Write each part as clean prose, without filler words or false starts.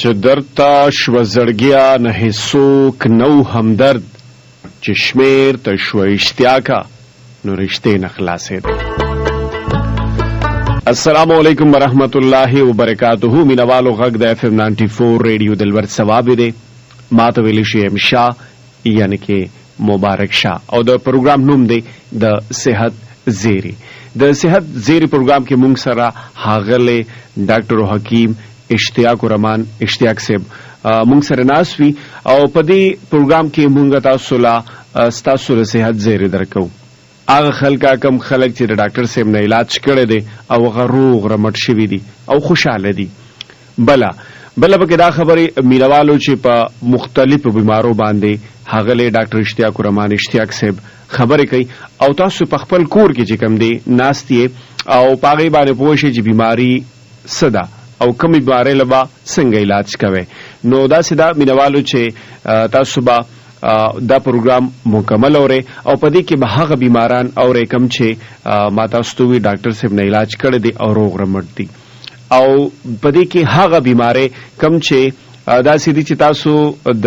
چې درته شوه زړګیا نه هیڅوک نو همدرد، چې شمیر ته شوه اشتیاکه نو رشتې نه خلاصېدې. السلام علیکم ورحمت الله وبرکاتہ. مینوالو غږ د FM 94 ریډیو دلبر ثواب دی. ما ته ویلی شي ام شاه یعنی کې مبارک شاه او د پروګرام نوم دی د صحت زیری. د صحت زیری پروګرام کې مونږ سره ښاغلی ډاکټر حکیم اشتیاق الرحمن اشتیاق صاحب مونږ سره ناست وي او په دې پروګرام کې مونږ ستاسو له صحت زیری درکو. هغه خلک کم خلک چې د ډاکټر صاحب نه علاج کړی دی او هغه روغ رمټ شوي دي او خوشحاله دي. بله پکې دا خبرې مینوالو چې په مختلفو بیمارو باندې ښاغلی ډاکټر اشتیاق الرحمن اشتیاق صاحب خبرې کوي او تاسو په خپل کور کې چې کوم دی ناست یې او په هغې باندې پوه شئ چې بیماري څه ده او کومې بیمارۍ له به څنګه علاج کوئ. نو داسې دا مینوالو چې تاسو به دا پروګرام مکمل اورئ او په دې کې به هغه بیماران اورئ کوم چې ما تاسو ته وي ډاکټر صاحب نه علاج کړی دی او روغ رمټ دي، او په دې کې هغه بیمارۍ کوم چې داسې دي چې تاسو د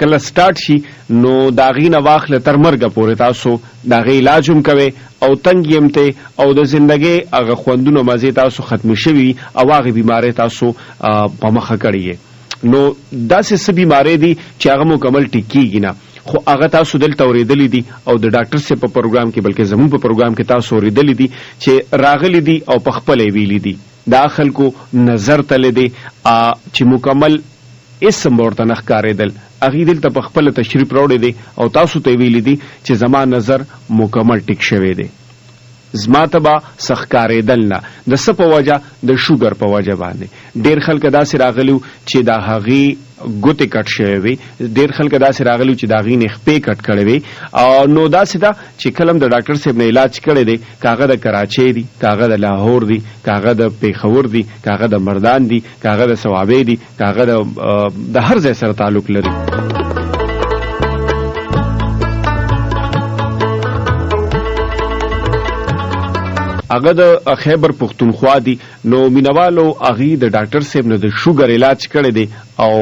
کله سٹارټ شي نو د هغې نه واخله تر مرګه پورې تاسو د هغې علاج هم کوئ او تنګ یم ته او د زندګۍ هغه خوندونه مزې تاسو ختمې شوي وي او هغې بیمارۍ تاسو په مخه کړې یې. نو داسې څه بیمارۍ دي چې هغه مکمل ټیک کېږي نه، خو هغه تاسو دلته اورېدلی دي او د ډاکټر صاحب په پروګرام کې بلکې زموږ په پروګرام کې تاسو اورېدلی دي چې راغلی دي او په خپله یې ویلي دي. دا خلکو نظر تللی دی چې مکمل اسم ورته نه ښکارېدل، هغې دلته په خپله تشریف راوړی دی او تاسو ته یې ویلي دي چې زما نظر مکمل ټیک شوی دی. زما ته به څه ښکارېدل نه، د څه په وجه؟ د شوګر په وجه باندې. ډېر خلک داسې راغلي چې د هغې ګوتې کټ شوی وي، ډېر خلک داسې راغلي چې د هغې نه خپې کټ کړی وي. نو داسې ده چې کله د ډاکټر صاحب نه علاج کړی دی، که هغه د کراچۍ دي، که هغه د لاهور دي، که هغه د پېښور دي، که هغه د مردان دي، که هغه د صوابۍ دي، که هغه د هر ځای سره تعلق لري. هغه د خیبر پښتونخوا دي. نو مینوالو هغې د ډاکټر صاحب نه د شوګر علاج کړی دی او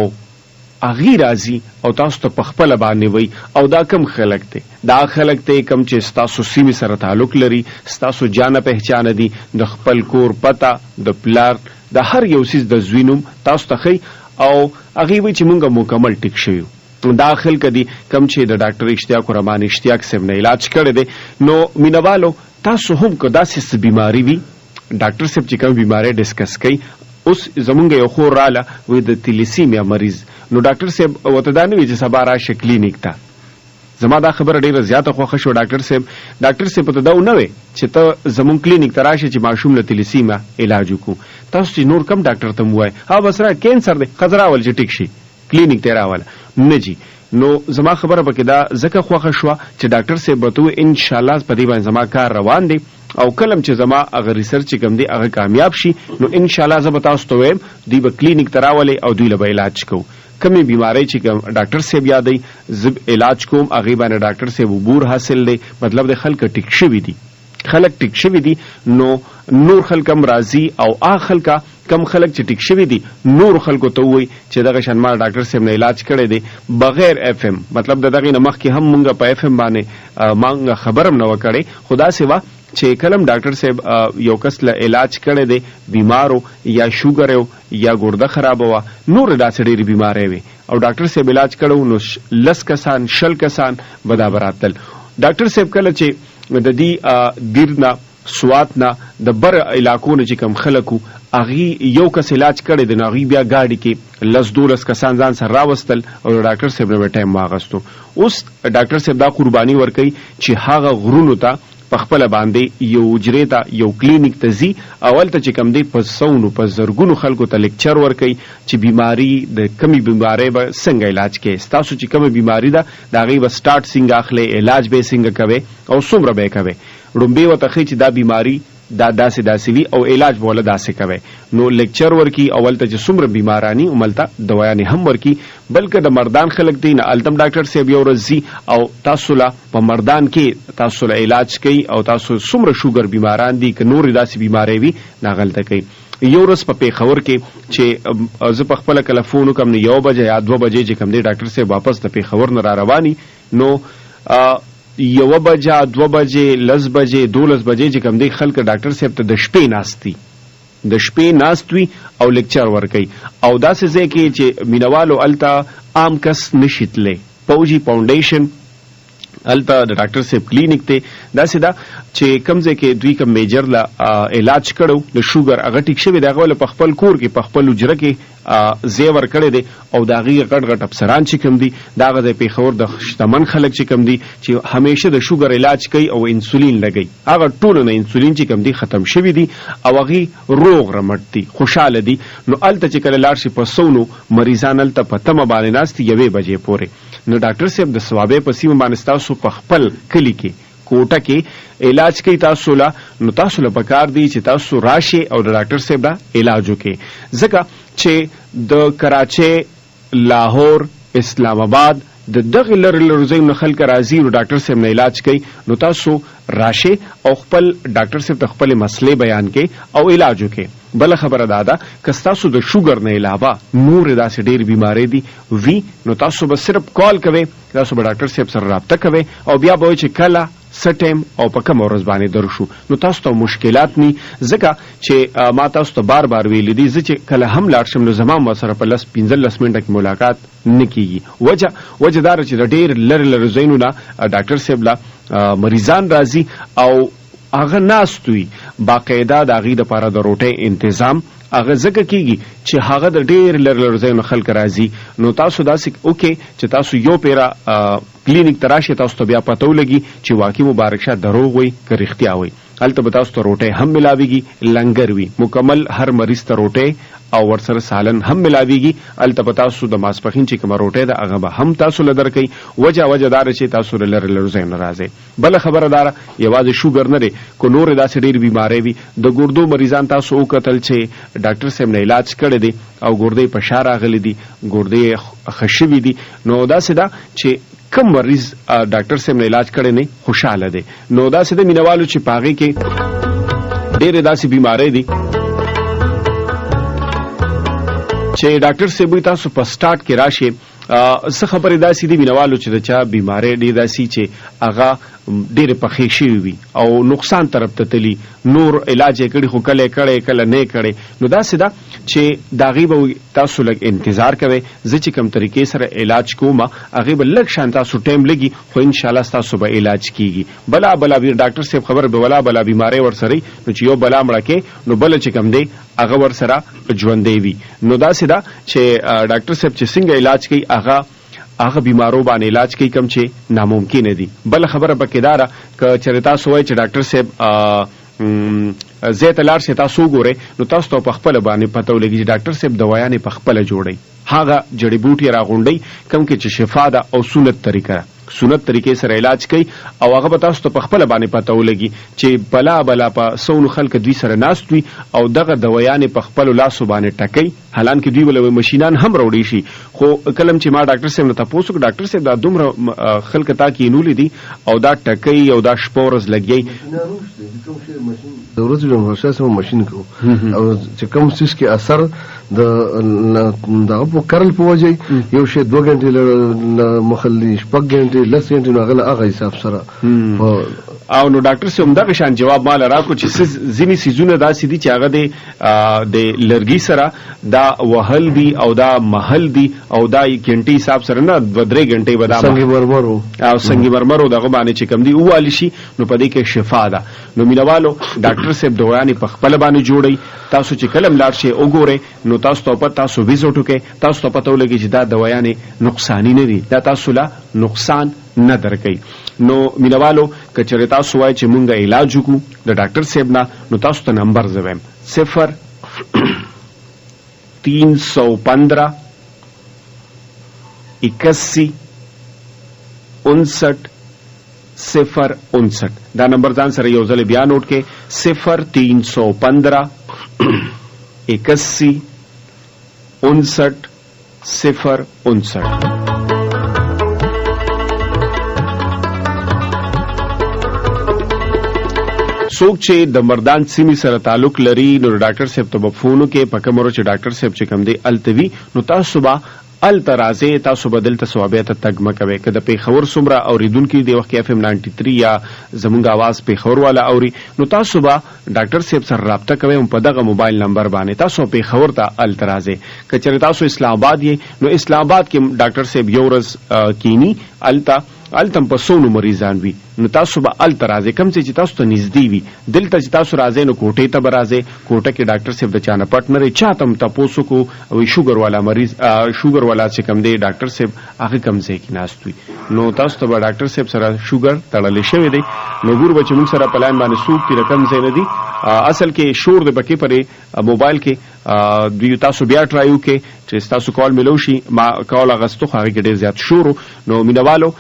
هغې راځي او تاسو ته په خپله باندې وایي. او دا کم خلک دی؟ دا خلک دی کم چې ستاسو سیمې سره تعلق لري، ستاسو جانه پهچانه دي، د خپل کور پته، د پلار، د هر یو څیز د زوی نوم تاسو ته ښیي او هغې وایي چې مونږ مکمل ټیک شوي. دا خلک دي کم چې د ډاکټر اشتیاق الرحمن اشتیاق صاحب نه علاج کړی دی. نو مینوالو تاسو هم که داسې څه بیماري وي، ډاکټر صاحب چې کوم بیماری ډسکس کوي، اوس زمونږ یو خور راله وایي د تیلیسیمیا مریض، نو ډاکټر صاحب ورته دا نه وي چې سبا راشه کلینیک ته. زما دا خبره ډېره زیاته خوښه شوه. ډاکټر صاحب ورته دا ونه وی چې ته زمونږ کلینیک ته راشه چې ماشوم له تیلیسیمیا علاج وکړو. تاسو چې نور کم ډاکټر ته م ووایئ بس را کینسر دی ښځه راول چې ټیک شي کلینیک ته راوله نه جي. نو زما خبره پکې دا ځکه خوښه شوه چې ډاکټر صاحب ورته ووایي انشاءالله په دې باندې زما کار روان دی او کلم چې زما هغه ریسرچ چې کوم دی هغه کامیاب شي نو انشاءالله زه به تاسو ته وایم دوی به کلینیک ته راولئ او دوی له به علاج کوو. کمې بیماری چې ډاکټر صاحب یادوي زه علاج کوم، هغې باندې ډاکټر صاحب عبور حاصل دی، مطلب د خلک ټیک شوي دي، خلک ټیک شوي دي. نو نور خلک هم راځي او هغه خلکه کم خلک چې ټیک شوي دي نور خلکو ته ووایي چې دغه شان ما ډاکټر صاحب نه علاج کړی دی بغیر FM، مطلب د دغې نه مخکې هم مونږ په FM باندې مونږ خبر هم نه وه کړې، خو داسې وه چې کلم ډاکټر صاحب یو کس له علاج کړی دی بیمارو یا شوګر یا ګرده خرابه وه، نور داسې ډېرې بیماری وې او ډاکټر صاحب علاج کړی نو 10 کسان 20 کسان به دا به راتلل. ډاکټر صاحب کله چې د دې دیر نه سوات نه د بر علاقو نه چې کم خلکو هغې یو کس علاج کړی دی نو هغې بیا ګاډي کې 10-12 کسان ځان سره راوستل او د ډاکټر صاحب نه به ټایم واغستو. اوس ډاکټر صاحب دا قرباني ورکوي چې هغه غرونو ته په خپله باندې یو حجرې ته یو کلینیک ته ځي، اول ته چې کم دی په سونو په زرګونو خلکو ته لیکچر ورکوي چې بیماری د کمې بیماری به څنګه علاج کوي، ستاسو چې کومه بیماری ده د هغې به سټارټ څنګه اخلئ، علاج به یې څنګه کوئ او څومره به یې کوئ. ړومبې ورته ښیي چې دا بیماری دا داسې وي او علاج به وله داسې کوئ. نو لیکچر ورکي اول ته چې څومره بیماراني هملته دوایانې هم ورکي، بلکې د مردان خلک دی نه هلته ډاکټر صاحب یو ورځ ځي او تاسو له په مردان کې تاسو له علاج کوي او تاسو څومره شوګر بیماران دي که نورې داسې بیماری وي نه هغه هلته کوي. یو ورځ په پیښور کې چې زه په خپل کله فون وکم نو 1 بجې یا 2 بجې چې کوم دی ډاکټر صاحب واپس د پیښور نه را رواني نو 1 بجه 2 بجې 10 بجې 12 بجې چې کوم دی خلک ډاکټر صاحب ته د شپې ناست وي او لیکچر ورکوي او داسې ځای کې چې مینوالو الته عام کس نشي تللی پوجي فاونډیشن الته د ډاکټر صاحب کلینیک ته داسې دا چې کوم ځای کې دوی کوم میجر لا علاج کړو د شوګر هغه ټیک شوی دی هغه په خپل کور کې په خپل حجره کې زیور کړی دی او دا غي غټ افسران چې کوم دي دا غځي پیښور د شتمن خلک چې کوم دي چې همیشه د شوګر علاج کوي او انسولین لګي هغه ټول نه انسولین چې کوم دي ختم شوی دي او هغه روغ رمټ دي خوشاله دي نو الته چې کله لاړ شي په سونو مریضان الته په تمه باندې ناست 1 بجې پورې نو ډاکټر صاحب د ثوابې په سیمه باندې تاسو په خپل کلی کې کوټه کې علاج کوي تاسو له نو تاسو له پکار دی چې تاسو راشي او د ډاکټر صاحب دا علاج وکړي ځکه چې د کراچي لاهور اسلام آباد د دغه لر ځایونو خلک راځي او ډاکټر صاحب نه علاج کوي نو تاسو راشي او خپل ډاکټر صاحب ته خپل مسلې بیان کړي او علاج وکړي بل خبره ده که تاسو د شوګر نه علاوه نور داسې ډېر بیماری دي وی نو تاسو به صرف کال کوئ تاسو به ډاکټر صاحب سره رابطه کوئ او بیا به چې کله سټیم او په کوم ورځ باندې درشو نو تاسو ته مشکلات ني ځکه چې ما تاسو ته بار ویل دي چې کله هم لاړ شم نو زما سره په 15 منټه کې ملاقات نکېږي وجه دار چې د ډېر لر زینو نه ډاکټر صاحب لا مریضان راځي او هغه ناستوي باقاعده د هغې دپاره د روټۍ انتظام هغه ځکه کېږي چې هغه د ډېر لر ځایونو خلک راځي نو تاسو داسې وکړئ چې تاسو یو پیره کلینیک ته راشئ تاسو ته بیا پته ولګي چې واقعي مبارک شاه دروغ وي که رښتیا وي هلته به تاسو ته روټۍ هم ملاویږي لنګر وي مکمل هر مریض ته روټۍ او ورسره سالن هم ملاویږي هلته به تاسو د ماسپښین چې کومه روټۍ ده هغه به هم تاسو له درکوي وجه داره چې تاسو له لر ځایونو راځئ بله خبره داره یوازې شوګر نه دی که نورې داسې ډېر بیماری وي د ګردو مریضان تاسو وکتل چې ډاکټر صاحب نه علاج کړی دی او ګردې په شا راغلی دي ګردې ښه شوي دي نو داسې ده چې کم مریض ډاکټر صاحب نه علاج کړی نه خوشاله دی نو داسې د مینوالو چې په هغې کې ډېرې داسې بیماری دي چې ډاکټر صاحب تاسو په سٹارټ کې راشي څه خبرې داسې دي مینوالو چې د چا بیماری ډېر داسې چې هغه ډېرې پخې شوي وي او نقصان طرف ته تلي نور علاج یې کړي خو کله یې کړی کله نه یې کړی نو داسې ده چې د هغې به تاسو لږ انتظار کوئ زه چې کوم طریقې سره علاج کوم هغې به لږ شان تاسو ټایم لګي خو انشاءالله ستاسو به علاج کیږي بلا ډاکټر صاحب خبر به بلا بیماری ورسره نو چې یو بلا مړه کې نو بله چې کوم دی هغه ورسره ژوندی وي نو داسې ده چې ډاکټر صاحب چې څنګه علاج کوي هغه بیمارو باندې علاج کوي کم چې ناممکن دي بل خبره پکې داره که چېرې تاسو وایئ چې ډاکټر صاحب زه ته لاړ شئ تاسو وګورئ نو تاسو ته په خپله باندې پته ولګي چې ډاکټر صاحب دوايانې په خپله جوړوي هغه جړی بوټي راغونډوي کوم کې چې شفا ده او سنت طریقې سره علاج کوي او هغه به تاسو ته په خپله باندې پته ولګي چې بلا په سونو خلک دوی سره ناست وي او دغه دوايانې په خپلو لاسو باندې ټکوي حالانکې دوی ولوي مشینان هم راوړی شي خو کلم چې ما ډاکټر صاحب نه تپوس وکړ ډاکټر صاحب دا دومره خلک تا کینولي دي او دا ټکوي او دا شپه ورځ لګي د ورځې د مشاسمه ماشین کو او چې کوم څه کې اثر د په کرل په وجه یو شی 2 غنټې مخلي 6 غنټې 10 غنټې نو هغه حساب سره او نو ډاکټر صاحب دغه شان جواب مال راکو چې ځینې سیزونه داسې دي چې هغه د لرګي سره دا وهل دي او دا محل دي او دا غنټې حساب سره نه 2-3 غنټې به دا سنگ مرمرو دغه باندې چې کم دي والی شي نو په دې کې شفا ده نو مینوالو ډاکټر صاحب دوايانې په خپل باندې جوړي تاسو چې کلم لاړ شئ وګورئ نو تاسو ته ویزټ وکړئ تاسو ته پته ولګي چې دا دوايانې نقصاني نه دي دا تاسو لا نقصان نه درکوي نو مینوالو که چېرې تاسو وایئ چې مونږ علاج وکړو د ډاکټر صاحب نه نو تاسو ته نمبر زه وایم 0-315 81 59 059 دا نمبر ځان سره یو ځل بیا نوٹ کې 0-315 81 59 059 څومره څوک چې د مردان سیمې سره تعلق لري نو ډاکټر صاحب ته په فونو کې په کومو چې ډاکټر صاحب چې کوم دی التوي نو تاسو به الترازه تاسو بدل ته ثوابت تګ مکوي کده په خبر سمره اوریدونکو دی وخت اف ام 93 یا زمونږ आवाज په خبر والا اوري نو تاسو به ډاکټر صاحب سره رابطه کوئ په دغه موبایل نمبر باندې تاسو په خبر ته الترازه کچره تاسو اسلام آباد یې نو اسلام آباد کې ډاکټر صاحب یو ورځ کینی التم په سونو مریضان وي نو تاسو به الترازه کم چې تاسو ته نږدې وي دلته چې تاسو راځئ نو کوټې ته به راځئ کوټه کې ډاکټر صاحب د چانه پټ نه چاته هم تاسو کو وي شوګر والا مریض شوګر والا چې کم دی ډاکټر صاحب هغه کم ځای کې ناست وي نو تاسو ته به ډاکټر صاحب سره شوګر تړلې شوی دی نو ګور به چې موږ سره پلان باندې سوق کی رقم ځای نه دی اصل کې شور د بکی پرې موبایل کې دوی تاسو بیا ټرایو کې چې تاسو کال ملو شي ما کال غستو هغه کې ډیر زیات شور نو مینوالو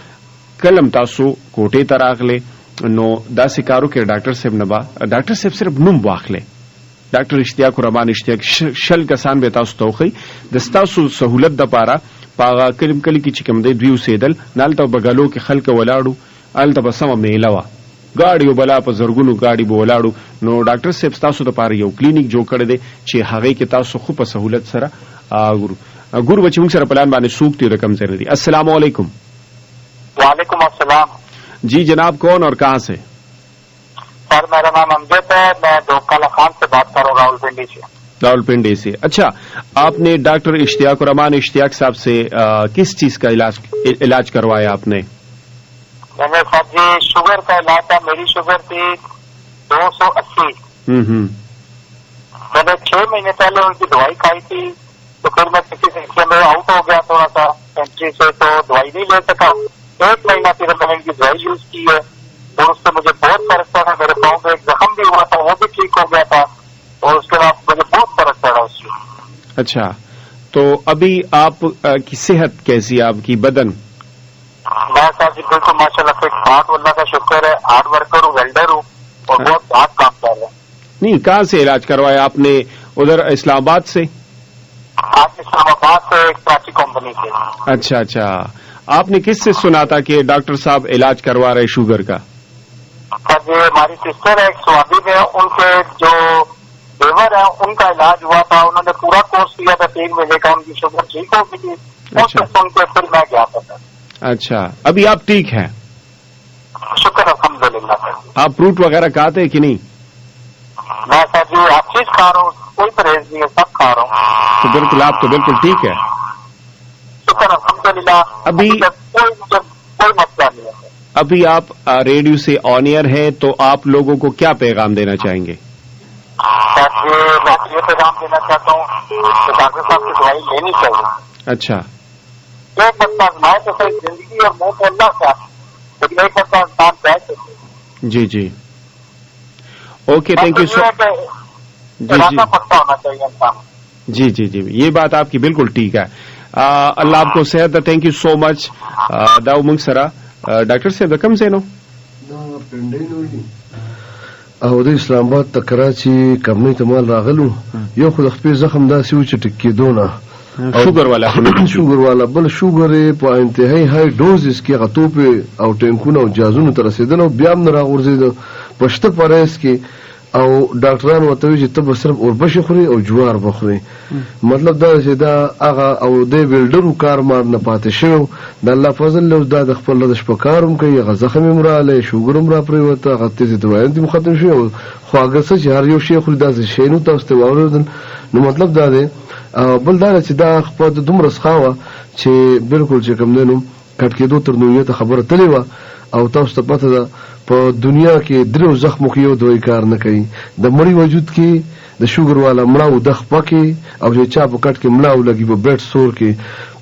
کلم تاسو کوټې ته راغله نو داسې کارو کې ډاکټر صاحب نه با ډاکټر صاحب صرف نوم واخله ډاکټر اشتیاق الرحمن اشتیاق شل کسان به تاسو توخی د تاسو سہولت د پاره پاغه کلم کلی کې چې کوم دی دوی وسیدل نالته بغلو کې خلک ولاړو الته بسمه میلاوه گاڑی بلا په زرګونو گاڑی به ولاړو نو ډاکټر صاحب تاسو د پاره یو کلینیک جوړ کړی دی چې هغه کې تاسو خو په سہولت سره ګور بچ موږ سره پلان باندې سوق رقم سره دی السلام علیکم वालेकुम अस्सलाम जी जनाब कौन और कहाँ से सर मेरा नाम अमजद है मैं डोकाला खान से बात कर रहा हूँ रावलपिंडी से रावलपिंडी से अच्छा आपने डॉक्टर इश्तियाक रहमान इश्तियाक साहब से किस चीज का इलाज करवाया आपने मैंने सर जी शुगर का इलाज था मेरी शुगर थी 280 मैंने 6 महीने पहले उनकी दवाई खाई थी तो फिर मैं किसी सिलसिले में आउट हो गया थोड़ा सा कंट्री से तो दवाई नहीं ले सका 1 महीना फिर मैंने इनकी दवाई यूज की है और उससे मुझे बहुत फर्क पड़ा मेरे पाँव पे एक जख्म भी हुआ था वो भी ठीक हो गया था और उसके बाद मुझे बहुत फर्क पड़ा उससे अच्छा तो अभी आप की सेहत कैसी है आपकी बदन मैं सर जी बिल्कुल माशाल्लाह फिट हाथ अल्लाह का शुक्र है हार्ड वर्कर हूँ वेल्डर हूँ और बहुत हाथ काम कर रहे हैं नहीं कहाँ से इलाज करवाया आपने उधर इस्लामाबाद से आज इस्लामाबाद से एक प्राची कंपनी से अच्छा अच्छा आपने किससे सुना था कि डॉक्टर साहब इलाज करवा रहे शुगर का सर जी हमारी सिस्टर है एक स्वादी में उनके जो देवर है उनका इलाज हुआ था उन्होंने पूरा कोर्स किया था 3 महीने का उनकी शुगर ठीक हो गई थी अच्छा। सुन के फिर मैं गया था सर अच्छा अभी आप ठीक हैं शुक्र अल्हम्दुलिल्लाह सर आप फ्रूट वगैरह खाते हैं कि नहीं मैं सर जी हर चीज खा रहा हूँ कोई परहेज नहीं है सब खा रहा हूँ तो बिल्कुल आप तो बिल्कुल ठीक है शुक्र अल्हम्दुलिल्लाह अभी कोई मसला नहीं है अभी आप रेडियो से ऑन एयर हैं तो आप लोगों को क्या पैगाम देना चाहेंगे सर जी मैं ये पैगाम देना चाहता हूँ कि डॉक्टर साहब की दवाई लेनी चाहिए अच्छा एक बच्चा आजमाए तो सही जिंदगी और मुंह पे अल्लाह का लेकिन एक बच्चा इंसान चाहे तो जी जी ओके थैंक यू सो इरादा पक्का होना चाहिए इंसान जी जी जी ये बात आपकी बिल्कुल ठीक है अल्लाह आपको सेहत दे थैंक यू सो मच दाऊ मुंग सरा डॉक्टर साहब कम से नो او د اسلام آباد ته کراچي کمنۍ ته مال راغلو یو خو د خپل زخم داسې و چې ټکېدونه شوګر والا شوګر والا بل شوګر په انتهایی های ډوزز کې غټوپې او ټینکونه او جازونه ته رسېدل او بیا هم نه راغورځېده په شته پرهیز کې او ډاکټران ورته وایي چې ته به صرف اوربشې خورې او جوار به خورې مطلب دا چې دا هغه او د ویلډرو کار مار نه پاتې شوی د الله فضل له دا د خپل د شپه کار هم کوي هغه زخم هم راغلی شوګر هم راپرېوته هغه تیزې دوايان دې ختم شوي او خواږه څه چې هر یو شی خوري داسې شی نو تاسو ته واورېدل نو مطلب دا دی بل دا چې دا خپل دومره څخه وه چې بالکل چې کوم دی نو کټ کېدو تر نوعیته خبره تللې وه او تاسو ته پته ده په دنیا کې درو زخمو کې یو دوی کار نه کوي د مړی وجود کې د شوګر والا مړاو د خپکه او چې چا په کټ کې مړاو لګي په بیت سور کې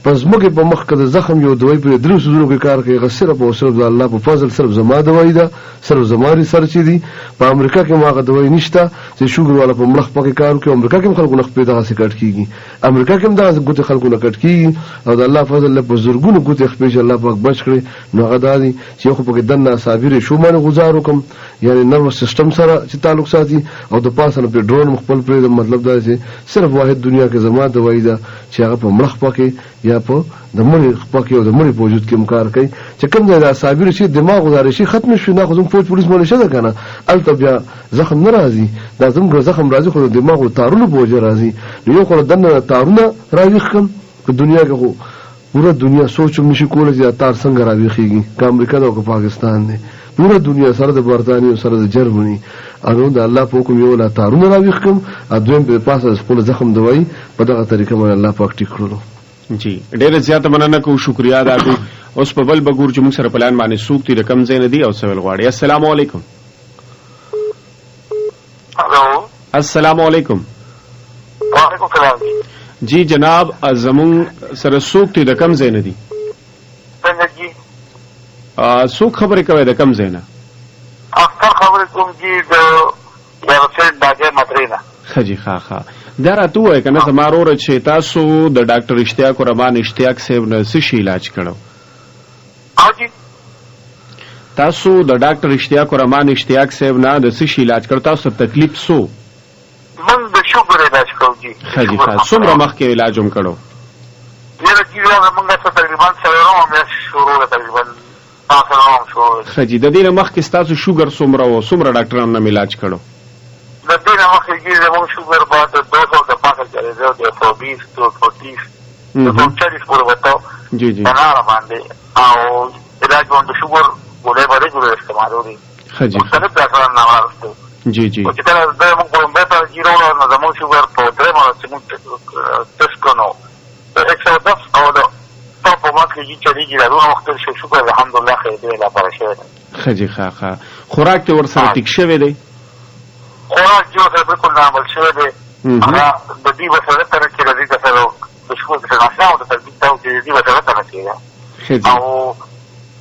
پس موږ په مخ کې د زخم یو دوی په درو سوزونو کې کار کوي صرف او صرف د الله په فضل صرف زما دوايي ده صرف زما ریسرچ دي په امریکا کې ماغه دوايي نشته چې شوګر والا په مړخ پکې کار کوي امریکا کې خلکو نه خپې دغه سکټ کیږي امریکا کې هم دغه ګوت خلکو نه کټ کیږي او د الله فضل له بزرګونو ګوت خپې الله پاک بچ کړي نو غدا دي چې خو په دنه صابر شو باندې گزارو کوم یعنی نروس سیستم سره چې تعلق ساتي او د پاسه په ډرون مخبل پر مطلب دا چې صرف واحد دنیا کې زما دوايي ده چې هغه په مړخ پکې یا یا په د مړي خپه کې او د مړي په وجود کې کار کوي چې کوم ځای د اعصابي رشي دماغ وداري شي ختم شي نه خو زموږ فوج پولیس مړ شه ده که نه هلته بیا زخم نه راځي دا زموږ زخم راځي خو د دماغ د تارونو په وجه راځي نو یو خو دننه تارونه راویښ کړم په دنیا کې خو پوره دنیا سوچ هم نشي کولی چې دا تار څنګه راویښېږي که امریکا ده او که پاکستان دی پوره دنیا سره د برطانیې او سره د جرمني انو د الله په حکم یو لا تارونه راویښ کړم او دویم په پاسه خپل زخم دوایي په دغه طریقه باندې الله پاک ټیک کړلو جی ډیره زیاته مننه کوم شکریا ادا کوم اوس په بل بګور چې موږ سره پلان باندې سوکتي رقم زین دی او سوال غواړي السلام علیکم हेलो السلام علیکم वालेकुम सलाम जी जनाब زمون سره سوکتي رقم زین دی څنګه جی سوک خبرې کوي د کم زینه اختر خبرې کوم جی د یارسل باجه مدرینا خجی خاخا دا راته وای کنه زمارور چې تاسو د ډاکټر اشتیاق رحمان اشتیاق صاحب نه څه شي علاج کړو او جی تاسو د ډاکټر اشتیاق رحمان اشتیاق صاحب نه د څه شي علاج کړو تاسو تکلیف سو من د شوګر علاج کوم جی خجی خاص څومره مخکې علاج هم کړو یره جی دا موږ څه تقریبا سره مې شروع تقریبا تاسو خجی د دې مخکې تاسو شوګر څومره و څومره ډاکټرانو نه علاج کړو د دې مخکې جی زموږ شوګر بعد 200 د پاسه چلے دی 120 230 240 پورې وته جی جی انا باندې او علاج باندې شوګر ولې باندې جوړ استعمالو دي خجی مختلف ډاکټرانو نه راځي جی جی چې کله د موږ په مېتا جیرو نه زموږ شوګر په درې مره چې موږ ټیسټ کړو 110 او د ټاپ مارک کې چې دیږي دا نو مختلف شوګر الحمدلله خیر دی لا پرشه خجی خاخا خوراک ته ور سره ټیک شوی دی خوراک جو سره بالکل عمل شوی دی هغه د دې وسره تر کې د دې سره د شوګر څخه نشاو د تدبیر ته د دې وسره تر کې خجی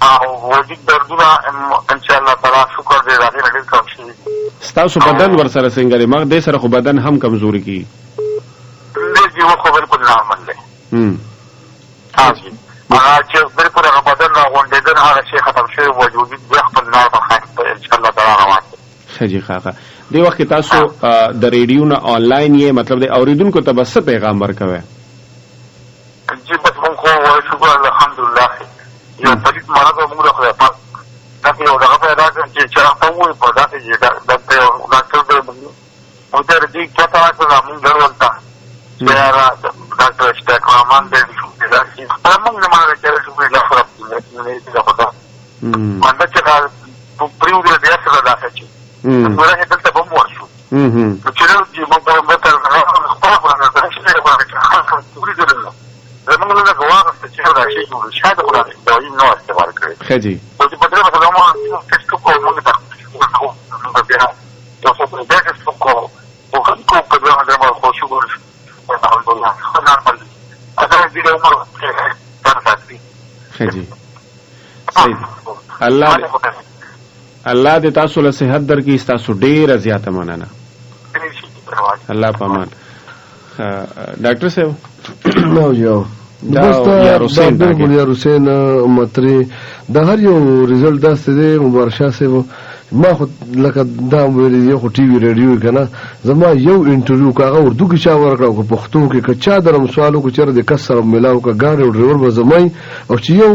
او وجود دردونه ان شاء الله تعالی شکر دې راځي نه کوم شي ستاسو بدن ور سره څنګه دی مګ دې سره خو بدن هم کمزوري کی دې جو خو بالکل نارمل دی هغه چې بالکل هغه بدن راغونډېدل هغه شی ختم شوی وجود دې خپل نارمل خاص ان شاء الله تعالی روان دي خجی خاخه دی وخت تاسو د ریډیو نه آنلاین یې مطلب د اوریدونکو ته بس پیغام ورکوي جی بس مونږ خو شکر الحمدلله یو پلیت مرض موږ خو پاک دا یو دغه پیدا کړ چې هغه وایي په داسې چې ډاکټر دې موږ ته دې کته راځه موږ ورته چې ډاکټر اشتیاق رحمان دې چې موږ نه مانه چې شکر الله خراب دې دا پتا باندې چې په پریو دې سره راځي چې موږ هغه ته په مو شو چې موږ په متر خپل باندې چې زمونږ له غواړم چې دا شی جوړ شاده خدای دوی نو استعمال کړي خجی او چې په دې په لمو ټیسټ کوو موږ ته بیا تاسو په دې ټیسټ کوو او کوم په دې باندې مو خو شو ګور الحمدلله خو نارمل اته دې عمر تاسو خجی صحیح الله دې تاسو له صحت درکې تاسو ډېر زیاته مننه الله پامان ډاکټر صاحب نو یو یا روسین متری د هر یو ریزلټ داسې دی مبارشاه صاحب ما خو لکه دا ویل یو خو ټي وي ریډیو کنه زما یو انټرویو کاغه اردو کې چا ورکړو کو پښتو کې کچا درم سوالو کو چر د کسر ملاو کا ګاډي او ډرایور به زمای او چې یو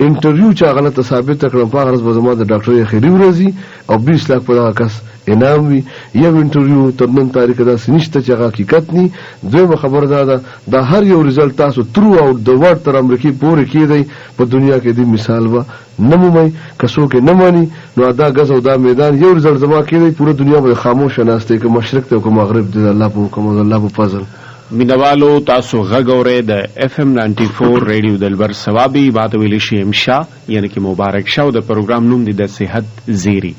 انټرویو چا غلطه ثابت کړم په غرض به زما د ډاکټر خیری ورزي او 20 لک په کس انعام وي یو انټرویو تر نن تاریخ دا سنشته چې حقیقت ني دوی خبر ده دا هر یو ریزلټ تاسو ترو او د ورډ تر امریکای پورې کېدی په دنیا کې د مثال و نمومي کسو کې نمانی نو دا غز او دا میدان یو ریزلټ زما کېدی پوره دنیا به خاموش نهسته کې مشرق ته او مغرب د الله په حکم او الله په فضل مینوالو تاسو غږورې د FM 94 ریډیو دلبر ثوابي ماته ویل شي امشا یعنی کې مبارک شو د پروګرام نوم دی د صحت زیری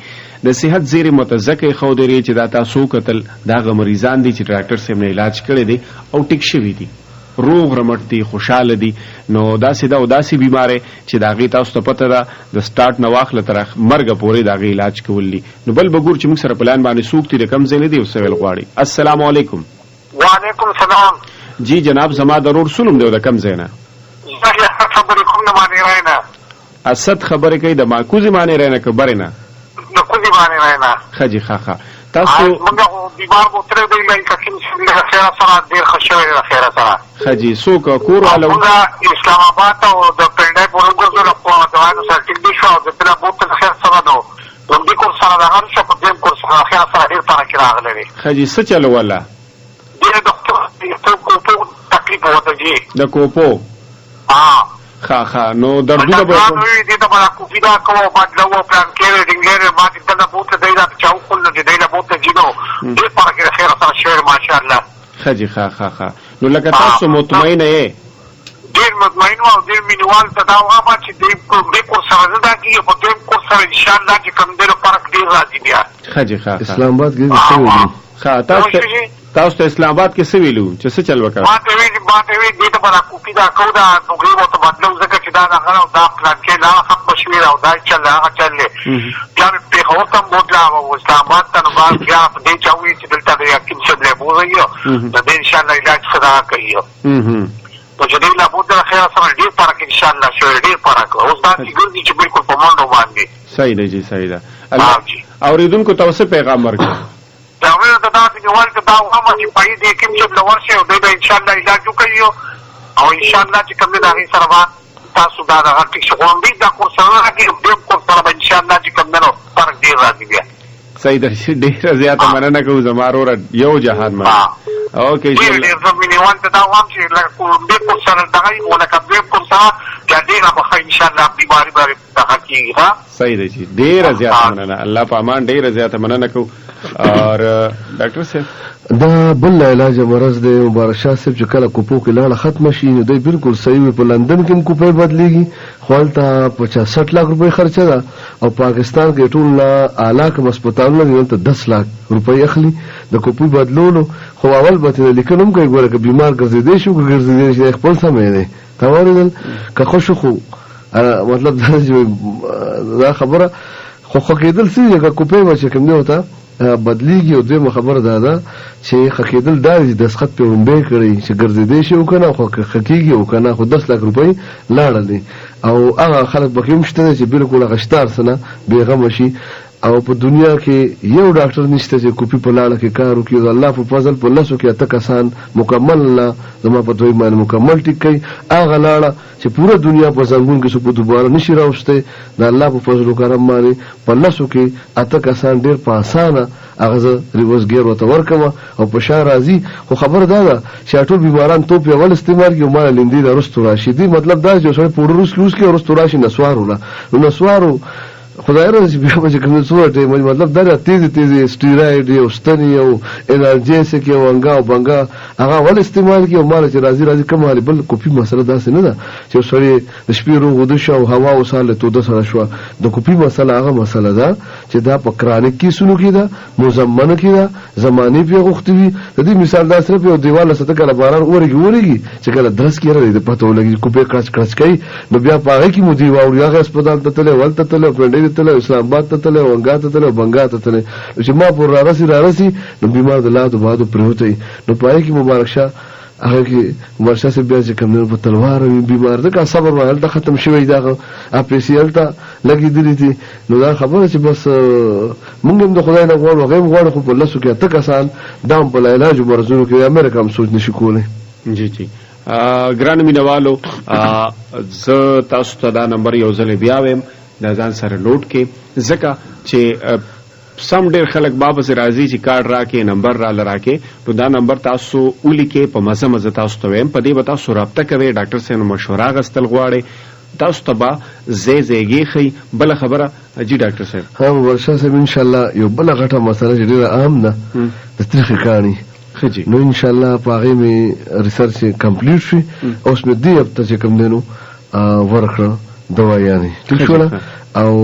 د صحت زیری متزکه خو درې چې دا تاسو قتل دا غ مریضان دي چې ډاکټر سیم نه علاج کړي دي او ټیک شوی دي روغ رمټ دي خوشاله دي نو دا سیده وداسي بیماره چې دا غي تاسو ته پته ده د سٹارټ نو واخله تر مرګ پورې دا غي علاج کولی نو بل بګور چې موږ سره پلان باندې سوکتي رقم زینې دی او سوال غواړي السلام علیکم وعلیکم السلام جی جناب زما ضرور سنم دی د کم زینا خبرې کوم نه باندې راینه اسد خبرې کوي د ماکوزي باندې راینه کبرینه د کوزي باندې راینه خجی خاخه تاسو موږ بیمار مو تر دی لای ککین څنګه خیر سره ډیر خوشاله خیر سره خجی څوک کور والو موږ اسلام آباد او د پندای په ورګو په دوانو سره ټینګ شو د بل بوت خیر سره نو د کور سره د هر څه په دې کور سره خیر سره ډیر فرق راغلی خجی څه چلو ولا دې ډاکټر کوپو تکلیف وته جی د کوپو ها نو دردونه به دې ته باندې کوفی دا کوو بدلو پلان کې ډینګر ما دې د بوت دی دا چاو کول دې د بوت جینو دې فرق خیر سره شعر ماشاءالله خجی ها نو لکه تاسو مطمئن یې ډیر مطمئن او ډیر مینوال ته دا وایم چې دې کور سره دا کیږي په دې کور سره ان شاء الله چې کوم ډیر فرق ډیر راځي بیا خجی اسلام آباد کې څه ویلو تاسو ته اسلام آباد کې څه ویلو چې څه چل وکړ ما ته وی دې ته باندې کوپی دا کو دا نوګي مو ته بدلو ځکه چې دا غره دا پلان کې دا ختم شوی او دا چلې بیا په هو کوم بوتلا او اسلام آباد ته نو بیا دې چاوي چې دلته د یقین شبله بوزایو دا ان شاء الله علاج صدا کوي نو چې دې لا بوتلا خیر سره ډیر فرق ان شاء الله شوی ډیر فرق اوس دا چې ګرځي چې بالکل په مونږ باندې صحیح دی جی صحیح ده الله اوریدونکو تاسو پیغام ورکړئ دا ویل ته دا چې ول ته دا هغه چې پای دې کوم چې لور شي او دې ان شاء الله علاج وکړي او ان شاء الله چې کوم دا غي سره تاسو دا هغه چې کوم دې دا کور سره کې دې کور سره ان شاء الله چې کوم نو فرق ډیر راځي بیا صحیح ده ډیر زیاته مننه کوم زمارو یو جهان ما اوکے ډیر زمینه وانت دا وام چې لکه کوم دې کور سره دا غي ولا کبه کور سره چې دې به ان شاء الله بیماری باندې دا کیږي ها صحیح ده چې ډیر زیاته مننه الله په امان ډیر زیاته مننه کوم اور ډاکټر صاحب دا بل علاج مرض دی مبارک شاه صاحب چې کله کوپو کې لاړه ختم شي نو دی بالکل صحیح وي په لندن کې هم کوپې بدلېږي خپلته 65 लाख روپۍ خرچه ده او پاکستان کې ټول نه اعلی کوم هسپتالونه دي ته 10 लाख روپۍ اخلي د کوپې بدلولو خو اول به ته لیکل هم کوي ګوره که بیمار ګرځېدی شو که ګرځېدی شي خپل سمې دی تا واورېدل که خوشو خو مطلب دا خبره خو کېدل څه که کوپې به چې کوم دی ورته بدلیږي او دویمه خبره دا ده چې خکېدل دا چې دسخط پې وړومبی کړی چې ګرځېدی شي او که نه خو خکېږي او که نه خو 10 लाख روپۍ لاړلې او هغه خلک پکې هم شته چې بالکل هغه شته هر څه نه بېغمه شي او په دنیا کې یو ډاکټر نشته چې کوپی په لاړه کې کار وکړي د الله په فضل په لسو کې اته کسان مکمل نه زما په دوی باندې مکمل ټیک کوي هغه لاړه چې پوره دنیا په زنګون کې څوک دوباره نشي راوستی د الله په فضل او کرم باندې په لسو کې اته کسان ډېر په اسانه هغه زه روزګار ورته ورکوم او په شا راځي خو خبره دا ده چې ټول بیماران توپ اول استعمال کړي او ما لیندې د رستو راشي دي مطلب دا چې سړی پوره روس کې اوس کې رستو راشي نسوارو نه نو نسوارو خدای راځي بیا به کوم څه ټیم مطلب دا تیزی سټیراید یو ستنی یو انرجیسک یو انګا او بنګا هغه ول استعمال کی او مال چې راځي کومه بل کوپی مسله داسې نه ده چې سړی د شپې روغ ود شو هوا وساله تو د سره شو د کوپی مسله هغه مسله ده چې دا په کرانیک کې سونو کې ده مزمنه کې ده زمانی په غوښتوي د دې مثال دا صرف یو دیواله سره کله باران اوريږي چې کله درس کې راځي د پته ولګي کوپی کړچ کوي نو بیا پاره کې مو دی واوري هغه هسپتال ته تله ولته تله پندې تله اسلام آباد ته تله ونګا ته تله بنګا ته تله چې ما پر رارسي نو بیمار د لادو بادو پروتي نو پای کې مبارک شه هغه کې مبارک شه بیا چې کوم په تلوار بیمار ده کا صبر وهل ته ختم شوی دا اپیسیل ته لګی دي نو دا خبره چې بس مونږ هم د خدای نه غواړو خو په لاسو کې ته کسان دام په علاج مرزونو کې امریکا هم سوچ نشي کولای جی ګران مینوالو زه تاسو ته دا نمبر یو ځل بیا ویم دا ځان سره نوٹ کې ځکه چې سم ډېر خلک بابس راځي چې کارډ راکې نمبر را لراکې نو دا نمبر تاسو ولیکې په مزه تاسو ته ویم په دې به تاسو رابطه کوئ ډاکټر صاحب مشوره اخیستل غواړئ تاسو ته به زیږې ښي بله خبره جی ډاکټر صاحب ها ورشه صاحب ان شاء الله یو بله غټه مسله چې ډېره عام ده د تریخې کاڼي نو ان شاء الله په هغې مې ریسرچ کمپلیټ شي اوس مې دې هفته چې کوم دی نو ورکړه دوايانې ټیک شوله او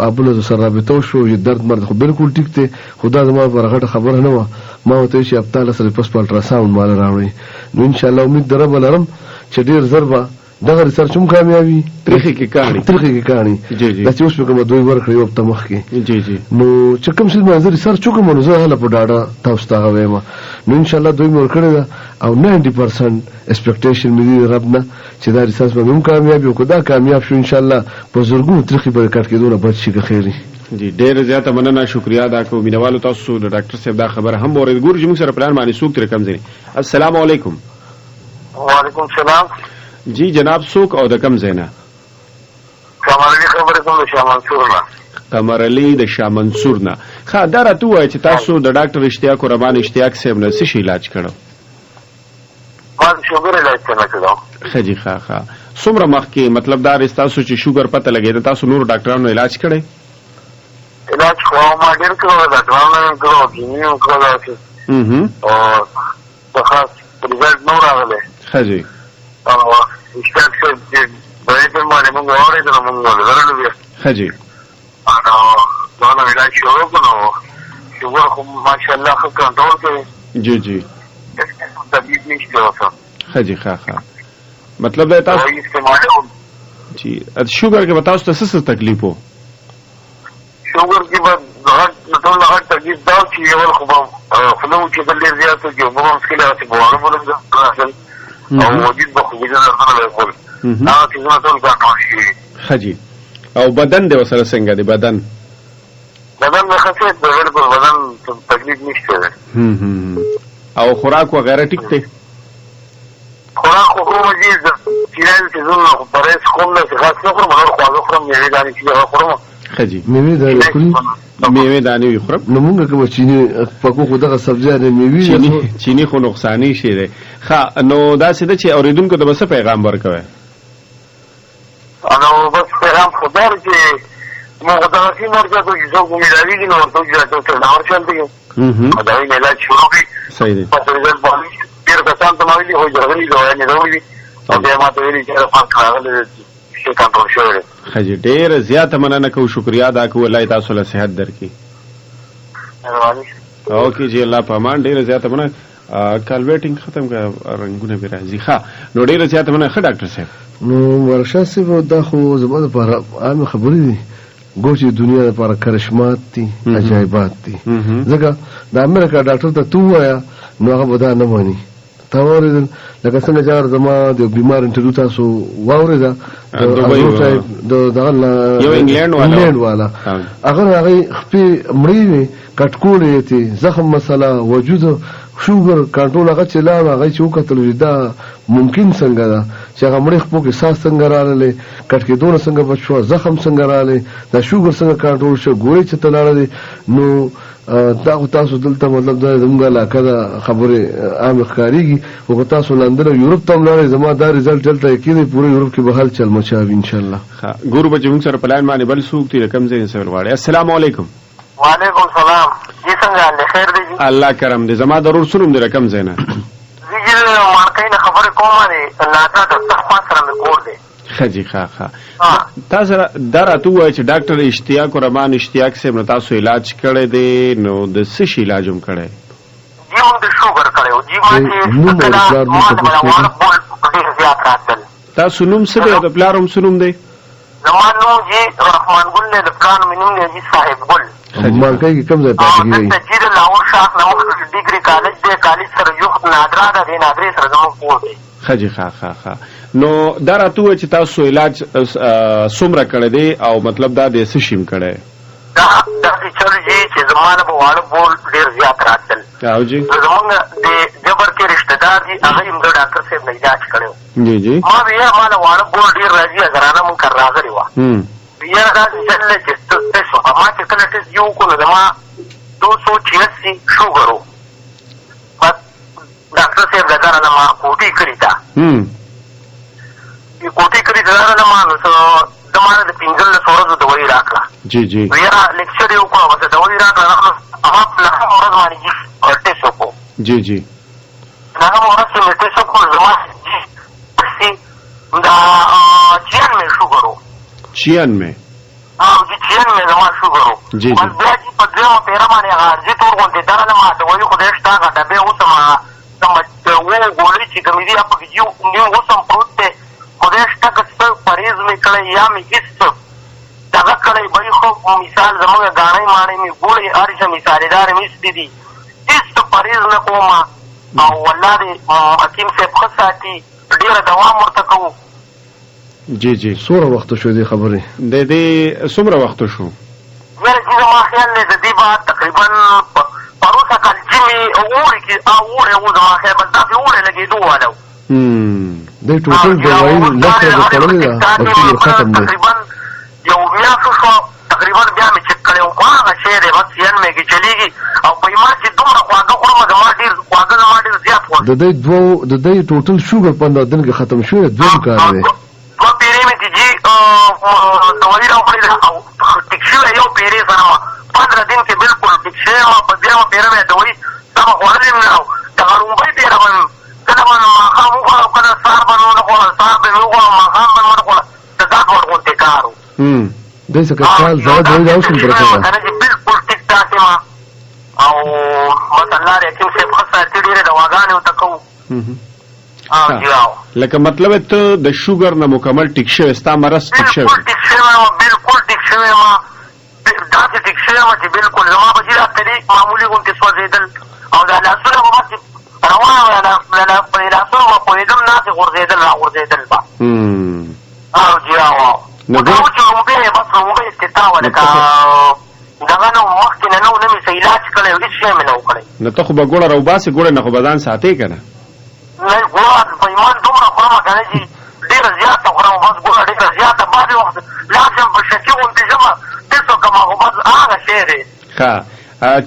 ابله سره رابطه شو چې درد مرد خو بالکل ټیک دی خو دا زما پر غټه خبره نه وه ما ورته چې هفته سره پس په الټراساونډ مال راوړئ نو ان شاء الله امید د ربه لرم چې ډېر ژر به دغه ریسرچ هم کامیابي تریخې کې کاڼي دا چې اوس مې کومه دوی ورکړې یو هفته مخکې نو چې کوم څه باندې زه ریسرچ وکړم نو زه هله په ډاډه تاسو ته هغه وایم نو انشاءالله دوی مې ورکړې ده او 90% ایکسپیکټیشن مې دی رب نه چې دا ریسرچ به هم کامیابي او که دا کامیاب شو انشاءالله په زرګونو تریخې به د کټ کېدو نه بچ شي که خیر وي جی ډېر زیاته مننه شکریا ادا کوم مینوالو تاسو د ډاکټر صاحب دا خبره هم اورید ګور چې موږ سره پلان باندې څوک تر کم ځای. السلام علیکم. وعلیکم السلام. جی جناب څوک او د کم ځای نه؟ قمر علي خبرې کوم د شاه منصور نه. قمر علي د شاه منصور نه. ښه دا راته ووایه چې تاسو د ډاکټر اشتیاق الرحمن اشتیاق صاحب نه څه شي علاج کړو؟ ما د شوګر علاج څنګه کړو؟ ښه جي ښه څومره مخکې مطلب دا تاسو چې شوګر پته لګېده تاسو نور ډاکټرانو علاج کړی؟ علاج خو ما ډېر کړو ډاکټرانو یې کړو کینیو یې کړو او څه خاص رزلټ نه راغلی. ښه جي او اشتیاق صاحب چې دوايي پر باندې موږ واورېدل موږ ولرلو بیا ښه جي نو علاج شروع کړو. شوګر خو ماشاءالله ښه کنټرول کوي. جی جی تکلیف نشته اوسه. ښه جي ښه مطلب دا تاسو جی شوګر کې به تاسو ته څه تکلیف وو؟ شوګر کې به ټول هغه تکلیف دا چې یو خو به خوله وچېدل ډېر زیات و چې اوبه به مشکل هغسې په واړه بولم راغلل او وجود به خوږېدل دردونه به یې کول هغه څیزونه ټول کنټرول شوي. ښه جي او بدن دی ورسره څنګه دی بدن؟ بدن مې ښه دی بلکل بدن تکلیف نشته دی. او خوراک وغیره ټیک دی؟ خوراک خو خورم چې چینایي څیزونه خو پرهیز کوم داسې خاص نه خورم هغه خواږه خورم مېوې دانې چې هغه خورم. ښه جي مېوې دانې خوري؟ مېوې دانې وي خورم. نو مونږ کومه چینی پکو خو دغه سبزیانې مېوې چینی خو نقصاني شی دی. ښه نو داسې ده چې اورېدونکو ته به څه پیغام ورکوئ؟ نو بس پیغام خو دا دی چې موږ دغسې نه ورته کوو چې څوک مېلاوېږي نو ورته وایي چې ډاکټر نه ورشئ دلته د هغوی نه علاج شروع کړي. صحیح دی. پس رزلټ باندې ډېر کسان ته ما ویلي خو راغلي دوايانې راوړي دي او بیا ما ته ویلي چې فرق راغلی دی شی کنټرول شوی دی. ښه جي ډېره زیاته مننه کوو شکریا ادا کوو الله تاسو له صحت درکړي. اوکې جی الله په امان. ډېره زیاته مننه کال ویټینګ ختم کړه رنګونه به راځي. ښه نو ډېره زیاته مننه. ښه ډاکټر صاحب نو ورشاه صاحب دا خو زما دپاره عامې خبرې دي ګوره چې دنیا دپاره کرشمات دي عجایبات دي ځکه د امریکا ډاکټر ته تو ووایه نو هغه به دا نه مني. تا واورېدل لکه څنګه چې زما د بیمار انټرویو تاسو واورېده د دغه انګلینډ والا هغه هغې خپې مړې وې کټکوړې یې تې زخم مسله وجود شوګر کنټرول هغه چې لاړ هغه چې وکتل چې دا ممکن څنګه ده چې هغه مړې خپو کې ساس څنګه راغلی کټ کېدونه څنګه بچ شوه زخم څنګه راغلی دا شوګر څنګه کنټرول شو ګورې چې ته لاړلی نو دا خو تاسو دلته مطلب دا زموږ علاقه ده خبرې عامې ښکارېږي خو که تاسو لندن او یورپ ته هم لاړئ زما دا رزلټ دلته یقین دی پوره یورپ کې به هل چل مچاوي انشاءالله. ګورو به چې موږ سره په لاین باندې بل څوک دي د کوم ځای نه سوال غواړي. السلام علیکم. وعلیکم السلام. جی څنګه حال دی خیر دی جی؟ الله کرم دی. زما ضرور څه نوم دی د کوم ځای نه؟ زه جی مارکۍ نه خبرې کوم دی ناټا د تخوا سره مې کور دی. ښه جي ښه تا سره دا راته ووایه چې ډاکټر اشتیاق الرحمن اشتیاق صاحب نه تاسو علاج کړی دی نو د څه شي علاج هم کړی؟ جی موږ د شوګر کړی و جی ما چې واړه بول ډېر زیات راتلل. تاسو نوم څه دی او د پلار هم څه نوم دی؟ زما نوم جی رحمان ګل دی د پلار مې نوم دی جی صاحب ګل. مالکۍ کې کوم ځای پاتې کېږي؟ دلته جی د لاهور شاخ نه مخکې ډګري کالج دی کالج سره یو نادرا ده دی نادرې سره زموږ کور دی. ښه جي ښه نو دا راته ووایه چې تاسو علاج څومره کړی دی او مطلب دا د څه شي هم کړی؟ دا داسې چل جي چې زما نه به واړه بول ډېر زیات راتلل. زمونږ د جبر کې رشته دار دي هغه یې د ډاکټر صاحب نه علاج کړی و. جی جی ما ویل ما نه واړه بول ډېر راځي اګرانه مونږ کر راغلې وه یاره داسې چل دی چې ټسټ وکړه ما چې کله ټسټ یې وکړو نو زما 286 شوګر و. بس ډاکټر صاحب د دغه نه ما کوټې کړې ده کوټې کړې ده نه ما نو د ما نه د 15 ورځو دوايي راکړه. جی جی یاره لیکچر یې وکړو بس دوايي راکړه هغه په لسمه ورځ باندې ټسټ وکړو. جی جی لسمه ورځ چې مې ټسټ وکړو زما دا 96 شوګر و. 96 جی 96 زما شوګر و. بس بیا چې په دویمه پیره باندې هغه عرضې تور غونډېدله نه ما دوايي خدای شته هغه ډبې اوس هم اوه ګولۍ چې کومې دي هغه پکې نیم اوس هم پروت دی خدای شته که څه پرهېز مې کړی یا مې هېڅ څه دغه کړی بهی خو مثال زمونږ ګاڼۍ ماڼۍ مې ګوړې هر څه مثالېدارې مې ایستې دي هېڅ څه پرهېز نه کوم او والله دې حکیم صاحب ښه ساتي ډېره دوام ورته کوو. جی جی څومره وخت شو دې خبرې؟ د دې څومره وخت شو؟ یاره چې زما خیال دی د دې به تقریبا پروسه کال چې مې اوړي کې اوړی و زما خیال به داسې اوړی لګېدو والا و دی ټوټل دوايي لکه د خوړلې ده او شوګر ختم دی تقریبا یو میاشت شو تقریبا بیا مې چک کړی و هغه شی دی بس ین مې کې چلېږي او په ما چې دومره خواږه خورم زما ډېر خواږه زما ډېر زیات خوښ د دې ټوټل شوګر 15 دن کې ختم شوی دویم کار دی دوه پیرې مې چې جي دوايي راوړې ده او ټیک شوی یو پیرې سره ما 15 دن کې بالکل ټیک شوی ما په دویمه پیره مې دوايي سمه خوړلې مې نه دغه لومړۍ پیره به کله به ماښام وخوړم کله سهار به مې ونه خوړل سهار به مې وخوړم ماښام به مې ونه خوړل د ځان ورغوندې کار و دې څه کال زړه دوی دا اوس هم پرته ده کنه چې بالکل ټیک ټاک یم او بس الله دې حکیم صاحب ښه ساتي ډېرې دواګانې ورته کوو لکه مطلب ته د شوګر نه مکمل ټیک شوی ستا مرض ټیک شوی بالکل ټیک شوی ما داسې ټیک شوی ما چې بالکل زما به چې راته معمولي غوندې سوځېدل او دا لاسونه به بس روان وه په لاسونو به پوهېدم داسې غورځېدل راغورځېدل به جی نو چې لومبې بس لومبې استطاع وه لکه دغه نه مخکې نه نه مې څه علاج کړی هېڅ شی مې نه و کړی نو ته خو به ګوړه راوباسې ګوړه نه خو به ځان ساتې که نه ګوړه په ایمان دومره خورم که نه چې ډېره زیاته خورم بس ګوړه ډېره زیاته بعضې وخت لاس یم په شکي غوندې ژمه هېڅ وکړم خو بس هغه شی دی ښه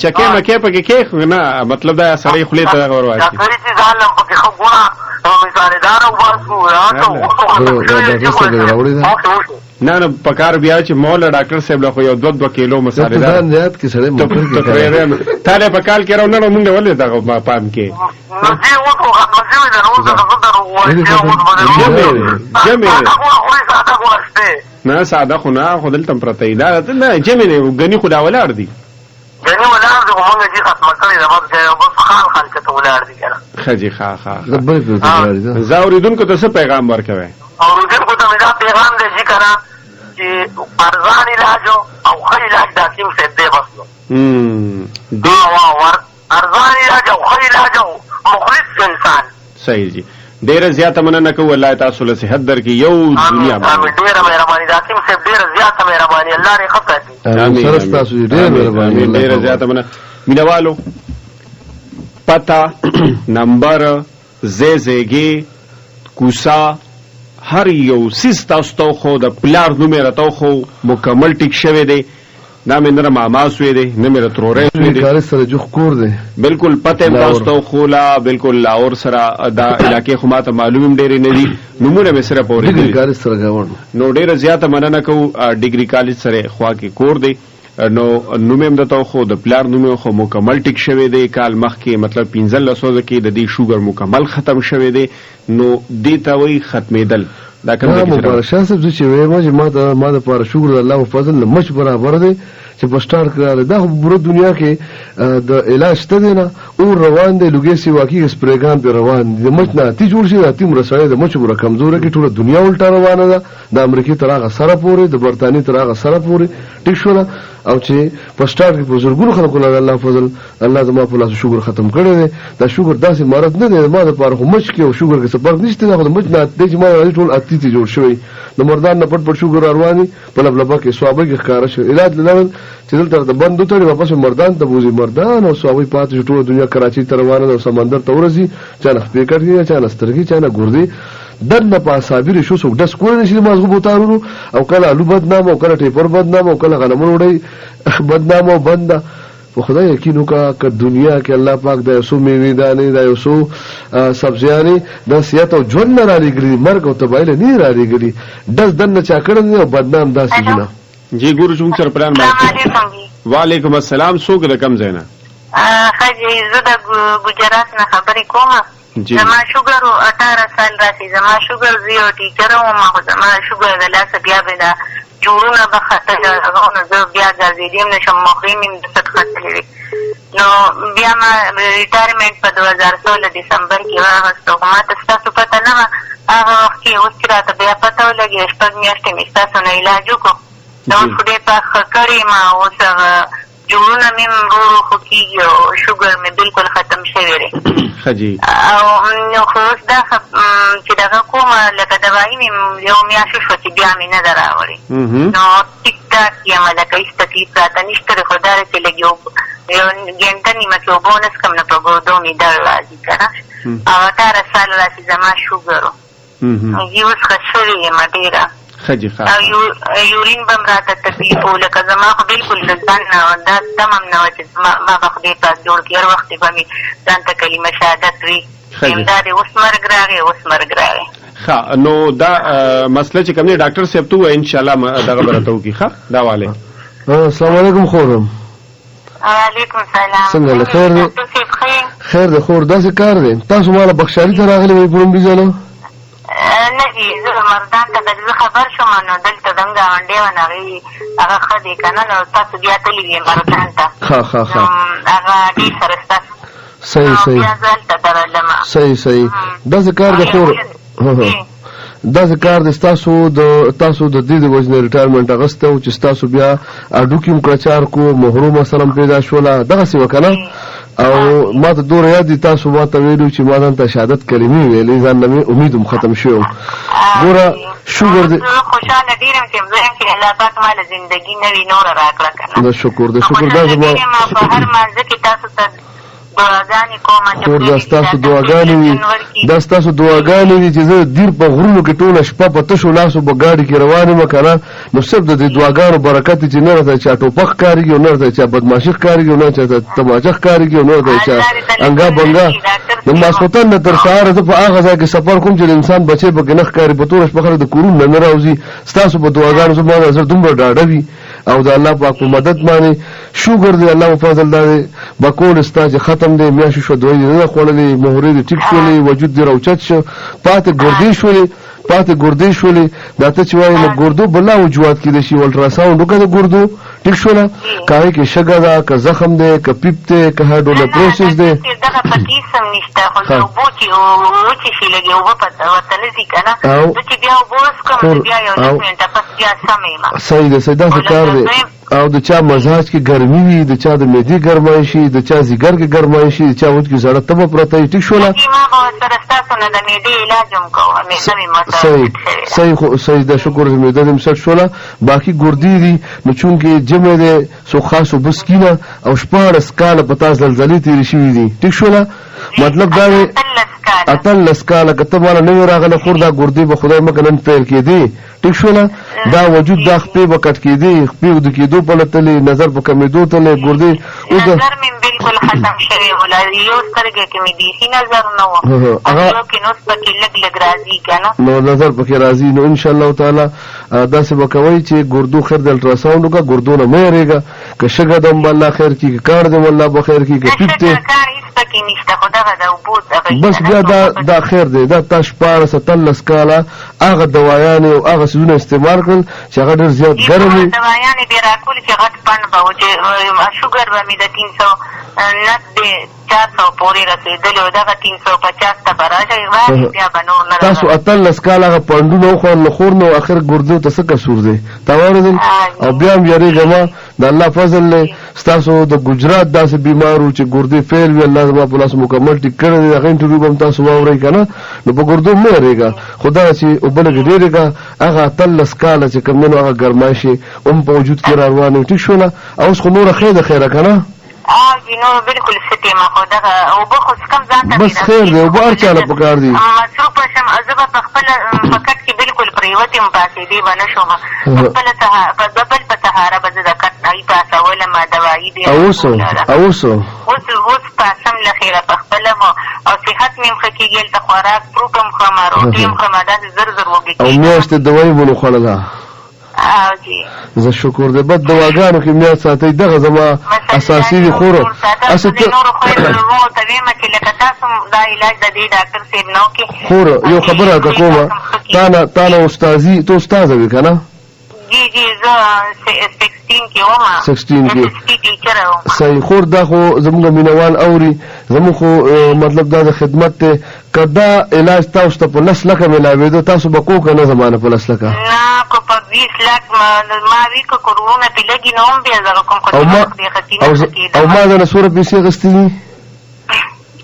چکې مکې پکې کېښ نه مطلب دا سړی خولې ته دغه ور واچي دا سړي چې ځان لم پکې ښه ګوړه مثالېداره وباسو نه نه پکار بیا چې مولا ډاکټر صاحب له خو یو 2 کیلو مسالې ده ځان زیات کې سړی مکر کې تاله په کال کې راو نه مونږ ولې دغه ما پام کې نه ساده خو نه خو دلته پرته دا نه جمع نه غني خو دا ولاړ دي غني ولاړ دي مونږ چې ختمه کړی دا بس خان ته ولاړ دي کنه خجي ښه زاوریدونکو ته څه پیغام ورکوي اوریدونکو ته مې دا پیغام دی چې کنه چې ارزان علاج او ښه علاج د حکیم صاحب دی بس نو ارزان علاج او ښه علاج او مخلص انسان صحیح جی ډېره زیاته مننه کوو الله تاسو له صحت درکړي یو دنیا باندې ډېره مهرباني د حکیم صاحب ډېره زیاته مهرباني الله دې ښه ساتي ډېره زیاته مننه مینوالو پتا نمبر زیزیگی کوسا هر یو سیز تاسو ته خو د پلار نوم یې راته خو مکمل ټیک شوی دی نه مې نه ماما سوی دی نه مې ترورې سوی دی کار سره جوخ کور دی بالکل پته تاسو ته خو لا بالکل لاور سره دا علاقې خو ماته معلوم ډېرې نه دي نمونه مې سره پورې دي کار سره غوړ نو ډېره زیاته مننه کوو ډیګري کالج سره خوا کې کور دی نو نوم هم دته خو د پلار نوم خو مکمل ټیک شوی دی کال مخکې مطلب 1500 کې د دې شوګر مکمل ختم شوی دی نو دې ته وی ختمېدل دا کوم مبارک شاه صاحب چې وایم چې ما د پاره شکر الله په فضل مچ برابر دی چې په سٹارټ کړل دا په دنیا کې د علاج ته دی نه او روان دی لوګي سی واقعي سپریګان په روان دي مچ نه تی جوړ شي تی مرسړې د مچ بر کمزوره کې ټول دنیا الټا روانه ده د امریکای ترغه سره پورې د برتانی ترغه سره پورې ټیک شو او چې په سٹارټ کې په زورګونو خلکو له الله فضل الله زما په لاس شکر ختم کړی دی دا شکر داسې مرض نه دی ما د پاره خو مچ کې او شکر کې څه فرق نشته دا د مچ نه د ما ټول اتی تی جوړ شوی د مردان نه پټ شکر رواني په لبلبه کې سوابه کې ښکارا شو علاج لول چې دلته د بندو ته واپس مردان ته بوزي مردان او سوابه پاتې ټول دنیا کراچي ته روانه او سمندر ته ورسي چا نه سپیکر کې چا نه سترګي چا نه ګردي دنه په صابری شو څوک د سکول نشي مازغو بوتارو او کله الو بدنام او کله ټیپر بدنام او کله غنمون وړي بدنام او بنده په خدای یقین وکړه چې دنیا کې الله پاک د یسو میوه دانې د یسو سبزیانې د صحت او ژوند نه راګري مرګ او تبایله نه راګري دز دنه چا کړل او بدنام داسې جنا جی ګورو چون سر پلان باندې وعلیکم السلام څوک د کم زینا خجی زه د ګجرات نه خبرې کوم زما شوګر 18 سال راسي زما شوګر زیرو ټیچر او ما زما شوګر د لاس بیا به دا جوړونه به خطر غوونه زه بیا ګرځېدم نشم مخریم د څه خطرې نو بیا ما ریټایرمنټ په 2016 دسمبر کې واغستو ما تاسو پته نه هغه وخت کې اوس راته بیا پته ولګي شپږ میاشتې مې تاسو نه علاج وکړو دا اوس خدای پاک کړی ما اوس جوړونه مې ورو خو کېږي او شوګر مې بالکل ختم شوی دی ښه جي او خو اوس دا چې دغه کومه لکه دوایي مې یو میاشت شوه چې بیا مې نه ده راوړې نو ټیک ټاک یم لکه هېڅ تکلیف راته نشته دی خو دا دی چې لږ یو ګنټه نیمه کې اوبه ونڅکم نو په ګردو مې درد راځي که نه او 18 سال راسي زما شوګر و زه اوس ښه شوې یم ډېره او یورین به م راته تکلیف و لکه زما خو بالکل د ځان نه دا تمم نه وه چې ما به خدای پاک جوړ کړي هر وخت به مې ځان ته کلمه شهادت وي دا دی اوس مرګ راغی اوس مرګ راغی ښه نو دا مسله چې کوم دی ډاکټر صاحب ته ووایه انشاءالله دغه به راته وکړي ښه دا والی السلام علیکم خورم وعلیکم السلام څنګه له خیر دی خیر دی خور داسې کار دی تاسو ماله بخشالي ته راغلي وئ پړومبي ځله نه جی زه مردان ته که زه خبر شوم نو دلته دم ګاونډی وه نو هغې هغه ښه دی که نه نو تاسو بیا تللي وې مردان ته نو هغه ډېر سره ستاسو صحیح صحیح بیا زه هلته درلم صحیح صحیح داسې کار دی خور داسې کار دی تاسو د دې د وجې نه ریټایرمنټ اخیستی و چې ستاسو بیا هډوکي م کړچار کو محروم مثلا پیدا شوله دغسې وه که نه او ما ته دوره یاد دي تاسو ما ته ویلو چې ما ځان ته شهادت کلمې ویلې ځان نه مې امید هم ختم شوی وم ګوره شکر دی خوشحاله ډېر یم چې زه یم چې الله پاک ما له زندګي نوې نوره راکړه که نه د شکر د شکر دا زما په هر مانځه کې تاسو ته دعاګانې کوم خور دا ستاسو دعاګانې وي دا ستاسو دعاګانې دي چې زه دیر په غرونو کې ټوله شپه په تشو لاسو په ګاډي کې روان یم که نه نو صرف د دې دعاګانو برکت دی چې نه راته چا ټوپک ښکارېږي او نه راته چا بدماشي ښکارېږي او نه چاته تماچه ښکارېږي او نه راته چا انګا بنګا د ماسخوتن نه تر سهاره زه په هغه ځای کې سفر کوم چې د انسان بچی پکې نه ښکاري په توره شپه خلک د کورونو نه نه راوځي ستاسو په دعاګانو زما نظر دومره ډاډه وي او د الله پاک په مدد باندې شکر دی الله په فضل دا دی بکول ستا چې ختم دی میاشتې شوه دوی نه ده خوړلې مهرې دې ټیک شولې وجود دې راوچت شو پاتې ګردې شولې دا ته چې وایي له ګردو بلا وجوهات کېدی شي الټراساونډ وکړه د ګردو ټیک شوله که هغې کې شګه ده که زخم دی که پیپ دی که هایډرونیفروسس دی دغه پکې سم نشته خو زه اوبو چې وچېشي لږې اوبه ورته نه ځي که نه زه چې بیا اوبه وڅکم نو بیا یو لس منټه پس بیا سم یم صحیح دی صحیح داسې کار دی او د چا مزاج کې ګرمي وي د چا د معدې ګرمای شي د چا ځیګر کې ګرمای شي د چا وجود کې زړه تبه پرته وي ټیک شوله ما به ورسره ستاسو نه د معدې علاج هم کوم معده مې صحیح ده شکر د معده دې سټ شوله باقي ګردې دي نو چونکې جمع دی سو خاص اوبه څکینه او 14 کاله په تا زلزلې تېرې شوي دي ټیک شوله مطلب دا دی 18 کاله که ته ماله نوې راغله خور دا ګردې به خدای مکه نن پیل کېدې ټیک شوله دا وجود دا خپې به کټ کېدې خپې د کېدو په تلې نظر په کمېدو تلې ګردې نظر مې بالکل ختم شوی و یو سترګې کې مې بیخي نظر نه و یو کې نو پکې لږ راځي که نه نو نظر پکې راځي نو انشاءالله تعالی داسې به کوئ چې ګردو خیر د الټراساونډ وکړه ګردو نه مه یېرېږه که شګه ده هم به الله خیر کړي که کاڼ دی هم الله به خیر کړي که پیپ دی بس بیا دا خیر دی دا تا 14-17 کاله هغه دوايانې او هغه څیزونه استعمال کړل چې هغه ډېر زیات ګرم وي دوايانې بې راکول چې غټ پنډ به و چې شوګر به مې د 400 پورې رسېدلی و دغه 350 ته به راشئ بیا به نور نه تاسو 18 کاله هغه پنډونه وخوړل نو خور نو اخر ګردو ته څه کسور دی تا واورېدل او بیا هم یارېږه ما د الله فضل دی ستاسو د ګجرات داسې بیمار و چې ګردې فیل وي الله زما په لاس مکمل ټیک کړی دی هغه انټرویو به هم تاسو واورئ که نه نو په ګردو مه یېرېږه خو دغه چې اوبه لږې ډېرېږه هغه 18 کاله چې کوم دی نو هغه ګرمایشي هم په وجود کې را روان وي ټیک شوله اوس خو نوره ښې ده خیره که نه نو بالکل ستې ما خو دغه اوبه خو څکم ځان ته بس خیر دی اوبه هر چا له پکار دي مصروفه شم زه به په خپله په کټ کې بالکل پرېوتې م پاڅېدې به نه شوم خپله بل په سهاره به زه د کټ نه پاڅولم دوایي دی اوس پاسم له خیره په خپله مو او صحت مې هم ښه کېږي هلته خوراک فروټ هم خورم روټۍ هم خورم داسې زر وږې او میاشتې دوایي به نو خوړله زه شکر دی بد دواګانو کې میاشت ساتئ دغه زما اساسي دي خوره خوره یو خبره که کومه تا نه استازي ته استاذه وي که نه جی جی زه 16 کې وم 16 کې ټیچر وم صحیح خور دا خو زموږ مینوال اوري زموږ خو مطلب دا د خدمت ته کدا علاج تاسو ته په 10 لکه ملاوي تاسو به کو کنه زمانه په 10 لکه نه کو په 20 لک ما وی کو کورونه په لګي نوم بیا زه کوم کو او ما دا سوره پیسې غستې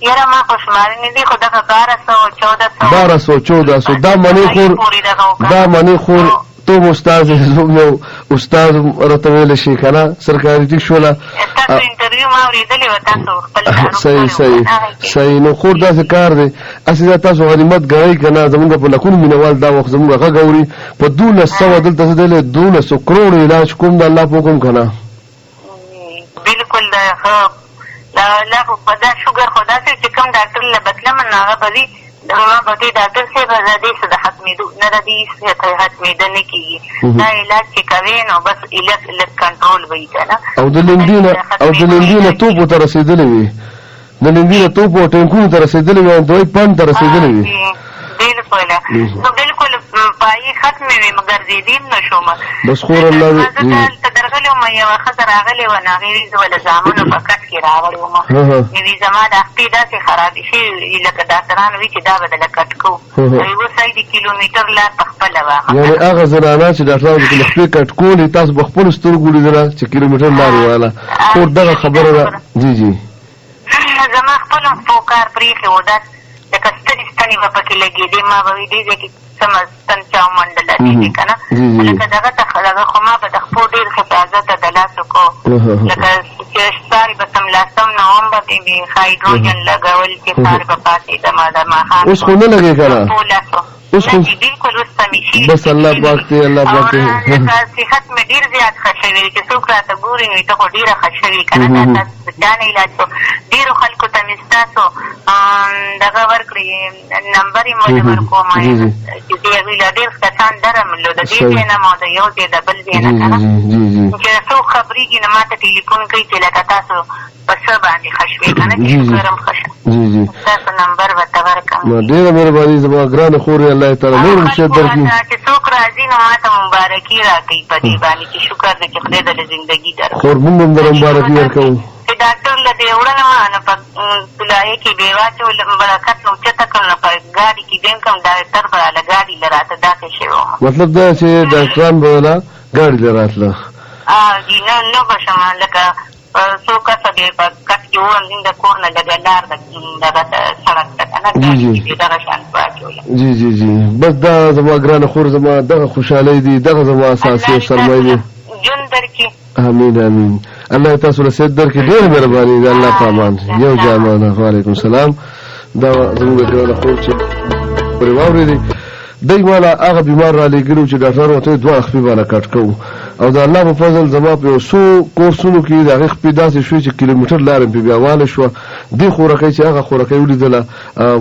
یاره ما په شمارې نه دي خو دغه 1214 دا منی خور تو استاد یو استاد راته ویل شي کنه سرکاري ټیک شوله تاسو انټرویو ما ورېدلې و تاسو خپل صحیح نو خور داسې کار دی اصلي تاسو غنیمت ګڼئ کنه زمونږ په لکونو مینوال دا وخت زمونږ غږ اوري په 1200 دلته زه دلې 1200 کروڑ علاج کوم د الله په حکم کنه بالکل لا په دا شوګر خو داسې چې کوم ډاکټر له بتلم نه هغه به وي ما به دې ډاکټر صاحب زه دې څه د ختمېدو نه د دې ختمېده نه کېږي دا علاج چې کوې نو بس لږ کنټرول به وي که نه او د لنډي نه توپو ته رسېدلی وي د لنډي نه توپو او ټینکونو ته رسېدلی وي او دوی پنډ ته رسېدلی وي بالکل نو بالکل پایې ختمې وې مګر زیدیم نه شوم بس خور الله زه دلته درغلې وم یوه ښځه راغلې وه نو هغې وي زه له زامنو په کټ کې راغلې وم وي زما د اختې داسې خرابې شوې لکه ډاکټران وي چې دا به دله کټ کوو یوه سای د کیلومیټر لار په خپله وه یعنې هغه زنانه چې ډاکټران ورته د خپې کټ کولې تاسو په خپلو سترګو لیدله چې کیلومیټر لارې واله خور دغه خبره ده جی جی زما خپل هم فوکار پرېښې و دا لکه ستنې به پکې لګېدې ما به وي دې ځای کې سمه ستن چا ومنډله دې که نه لکه دغه ته خو ما به د خپو ډېر حفاظت د لاسو کو لکه چې ساري به سملاسم نه وم به هایډروجن لګول چې ساري به پاڅېدم د ماښام اوس خو نه لګې که نه بالکل اوس سمې شي بس الله پاک دی الله پاک دی صحت مې ډېر زیات ښه شوی چې څوک راته ګوري نو ته خو ډېره ښه شوې که نه دا تاسو د چا نه علاج کو ډېرو خلکو ته مې ستاسو دغه ورکړي نمبر یې مو ورکوم چې د هغوی له ډېر کسان ډره ملو د دې ځای نه ما د یو ځای د بل ځای نه که نه چې څوک خبرېږي نو ما ته ټلیفون کوي چې لکه تاسو په څه باندې ښه شوې که نه چې شکر هم ښه شم تاسو نمبر به ته ورکړم ډېره مهرباني زما ګرانه خورې الله تعالی نور مشهد درکړي چې څوک راځي نو ما ته مبارکي راکوي په دې باندې چې شکر دی چې خدای دله زندګي درکړي خور موږ هم در مبارکي ورکوو چې ډاکټر له دې وړلم نو په تلایې کې بې واچولم برکت نو اوچته کړم نو په ګاډي کې دیم کړم ډاکټر به راله ګاډي له راته داسې شوی وم مطلب دا چې ډاکټران به وله ګاډي له راتله جي نه به شم لکه څو کسه بې په کټ کې ووم د کور نه لږه لار دغه سړک ته که نه دغه شان واچولم جی جی جی بس دا زما ګرانه خور زما دغه خوشحالۍ دي دغه زما اساسي او سرمایه دي ژوند درکړي امین امین الله تاسو له صحت درکړي ډېر مهرباني دی الله په امان یو جامانه وعلیکم السلام دا زموږ ګرانه خور چې پرې واورېدې دی مالا هغه بیمار را لېږلي چې ډاکټر ورته دواړه خپې باندې کټ کوو او د الله په فضل زما په یو څو کورسونو کې د هغې خپې داسې شوې چې کیلومیټر لاره مې پې بیا واله شوه دې خورکۍ چې هغه خورکۍ ولیدله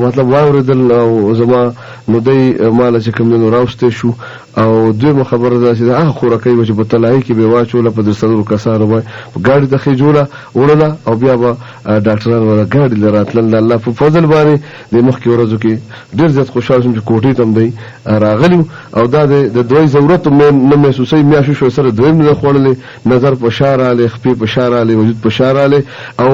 مطلب واورېدل او زما نو دی ماله چې کوم دی نو راوستی شو او دویمه خبره دا چې د هغه خورکۍ به چې په طلایي کې به یې واچوله په 300 کسانو باندې په ګاډي ته خېجوله وړله او بیا به ډاکټران وله ګاډي له راتلل د الله په فضل باندې د مخکې ورځو کې ډېر زیات خوشحاله شوم چې کوټې ته هم دی راغلی او دا د دوی ضرورت نه محسوسوي میاشو شو سره دویم نه خوړلی نظر په شا رالی خپې په شا رالی وجود په شا رالی او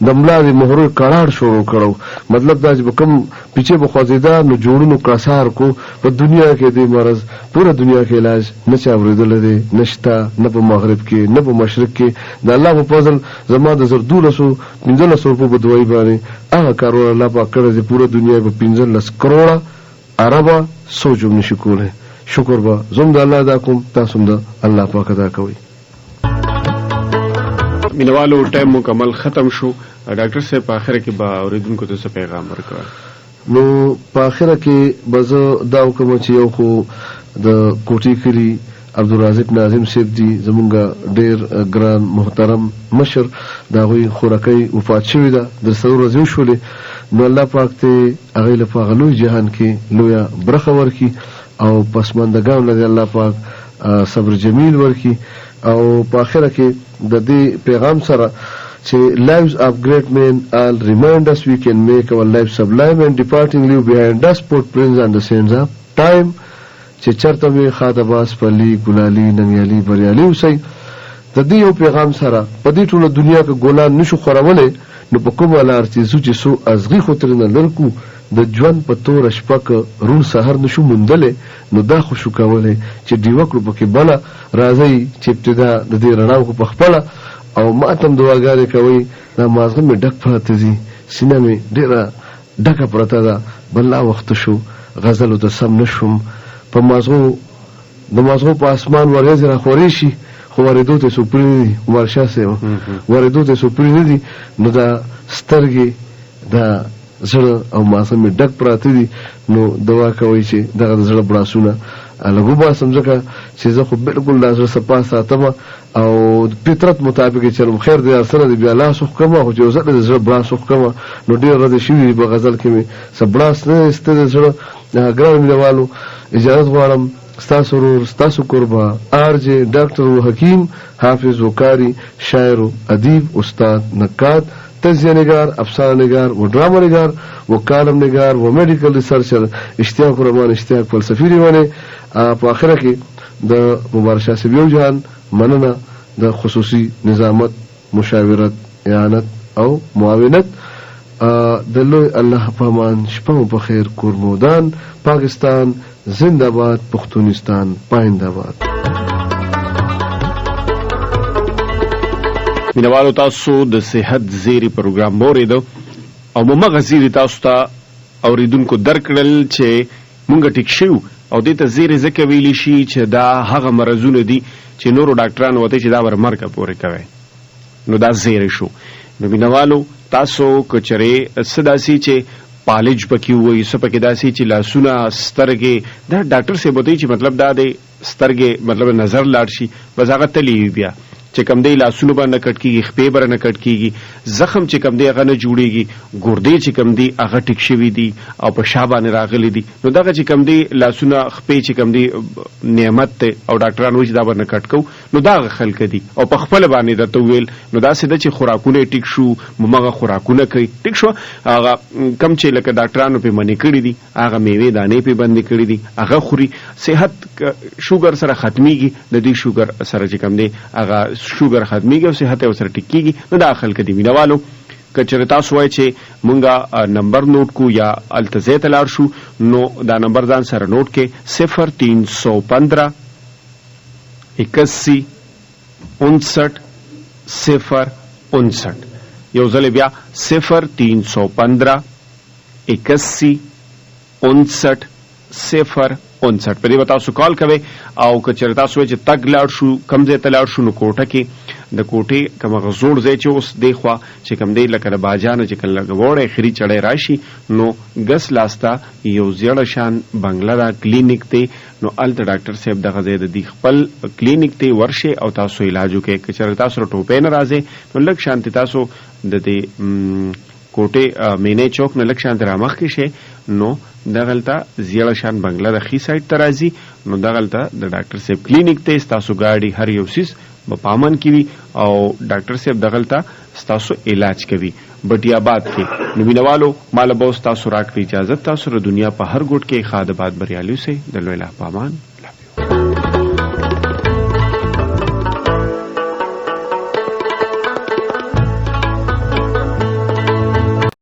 د ملا د مهرو کړاړ شروع کړو مطلب دا چې به کوم پیچې به خوځېده نو جوړونو کاسار کو په دنیا کې دې مرض پوره دنیا کې علاج نه چا اورېدلی دی نشته نه په مغرب کې نه په مشرق کې د الله په فضل زما د 1215 روپو په دوایي باندې هغه کارونه الله پاک کړی دی پوره دنیا په 15 کروړه عربه سوچ هم نشي کولی شکر به زه د الله ادا کوم تاسو هم د الله پاک ادا کوئ مینوالو ټایم مکمل ختم شو ډاکټر صاحب په آخره کې به اورېدونکو ته څه پیغام ورکوئ نو په آخره کې به زه دا وکړم چې یو خو د کوټې کلي عبدالرازق ناظم صاحب دي زمونږ ډېر ګران محترم مشر د هغوی خورکۍ وفات شوې ده د 100 ورځې وشولې نو الله پاک ته هغوی له په هغه لوی جهان کې لویه برخه ورکړي او پسماندګانو له الله پاک صبر جمیل ورکړي او په آخره کې د دې پیغام سره چې lives of great men all remind us we can make our life sublime and departing leave behind us footprints on the sands of time چې چرته مې خاطه باس پلی ګلالي ننګیالي بریالي اوسئ. د دې یو پیغام سره په دې ټوله دنیا کې ګلان نشو خورولی، نو په کومه لار چې ځو چې څو ازغي خو ترېنه لر کړو، د ژوند په توره شپه که روڼ سهار نشو موندلی، نو دا خو شو کولی چې ډیوه کړو پکې بله. راځئ چې ابتدا د دې رڼا وکړو په خپله، او ما ته هم دعاګانې کوئ. دا مازغه مې ډک پراته دي، سینه مې ډېره ډکه پرته ده، بلا وخته شو غزلو ته سم نه شوم. په د مازغو په اسمان ورېځې راخورې شي، خو ورېدو ته څوک پرې نه دي. عمر شاه صاحب ورېدو ته څوک پرې نه دي. نو دا سترګې دا زړه او مازغه مې ډک پراته دي. نو دعا کوئ چې دغه د زړه بړاسونه لږ وباسم، ځکه چې زه خو بلکل دا زړه صفا ساتم او فطرت مطابق یې چلم. خیر دی سره دی بیا لاس وښکمه، خو چې یو ځل د زړه بړاس وښکمه نو ډېر ورځې شوي دي په غزل کې مې څه بړاس نه ایسته د زړه. ګرانو مینهوالو اجازت غواړم، ستاسو ورور ستاسو قربا آرجے ډاکټر و حکیم حافظ و قاری شاعر و ادیب استاد نقاد تجزیه نگار افسانه نگار و ډرامه نگار و کالم نگار و میډیکل ریسرچر اشتیاق الرحمن اشتیاق فلسفي ریوانه. په اخره کې د مبارک شاه صاحب یو جهان مننه د خصوصي نظامت مشاورت اعانت او معاونت. د لوی الله پامان شپه مو په خیر. کورمودان پاکستان زنده باد، پښتونستان پاینده باد. مینوالو تاسو د صحت زیری پروګرام موریدو او مغه زیری تاسو ته اوریدونکو درکړل چې مونږ ټیک شو او دې ته زیری ځکه ویلی شي چې دا هغه مرزونه دي چې نورو ډاکټرانو وته چې دا ورمرګه پورې کوي، نو دا زیری شو. نو مینوالو تاسو کچره صداسي چې پالج پکې وای سپکې داسي چې لاسونه سترګې دا ډاکټر سه بوتي چې مطلب دا د سترګې مطلب نظر لاړ شي بس هغه تلی بیا چې کم دی لاسونه باندې کټ کیږي، خپې باندې کټ کیږي، زخم چې کم دی هغه نه جوړيږي، ګردې چې کم دی هغه ټیک شوی دي او په شابه راغلي دي. نو دغه چې کم دی لاسونه خپې چې کم دی نعمت ته او ډاکټرانو چې دا باندې کټ کو، نو دا خلک دي او په خپل باندې د تویل. نو دا سده چې خوراکونه ټیک شو، ممغه خوراکونه کوي ټیک شو، هغه کم چې لکه ډاکټرانو په منې کړی دي، هغه میوه دانې په باندې کړی دي، هغه خوري. صحت شوګر سره ختميږي، د دې شوګر سره چې کم دی هغه شوګر ختميږي او صحت او سره ټیکيږي. نو داخل کدي مینوالو کچره تاسو وای چې مونږه نمبر نوٹ کو یا التزه تلار شو، نو دا نمبر ځان سره نوٹ کې 0315 81 59 059. یو ځل بیا 0315 81 59 059 په دې تاسو کال کوئ. او کچره تاسو چې تګ لاړ شو کم ځای ته لاړ شو، نو کوټه کې د کوټې کوم غزوړ ځای چې اوس دی خوا چې کم دی لکه د باجانه چې کله غوړې خري چړې راشي، نو ګس لاستا یو زیړه شان بنگلا دا کلینیک ته، نو الته ډاکټر صاحب دغه ځای د خپل کلینیک ته ورشه او تاسو علاج وکړئ. کچره تاسو ټوپې نه راځي نو لږ شانتي تاسو د دې کوټه مینه چوک نه لږ شانت رامخ کې شي، نو دغلته زیړه شان بنگلا د خي سایت ته راځي. نو دغلته د ډاکټر صاحب کلینیک ته تاسو گاډي هر یو سیس په پامن کی وی او ډاکټر صاحب دغلته تاسو علاج کوي بټیا باد کې. نو مینوالو مال به تاسو راکړي اجازه، تاسو د دنیا په هر ګوټ کې خادبات بریالي سي د لوی الله پامان.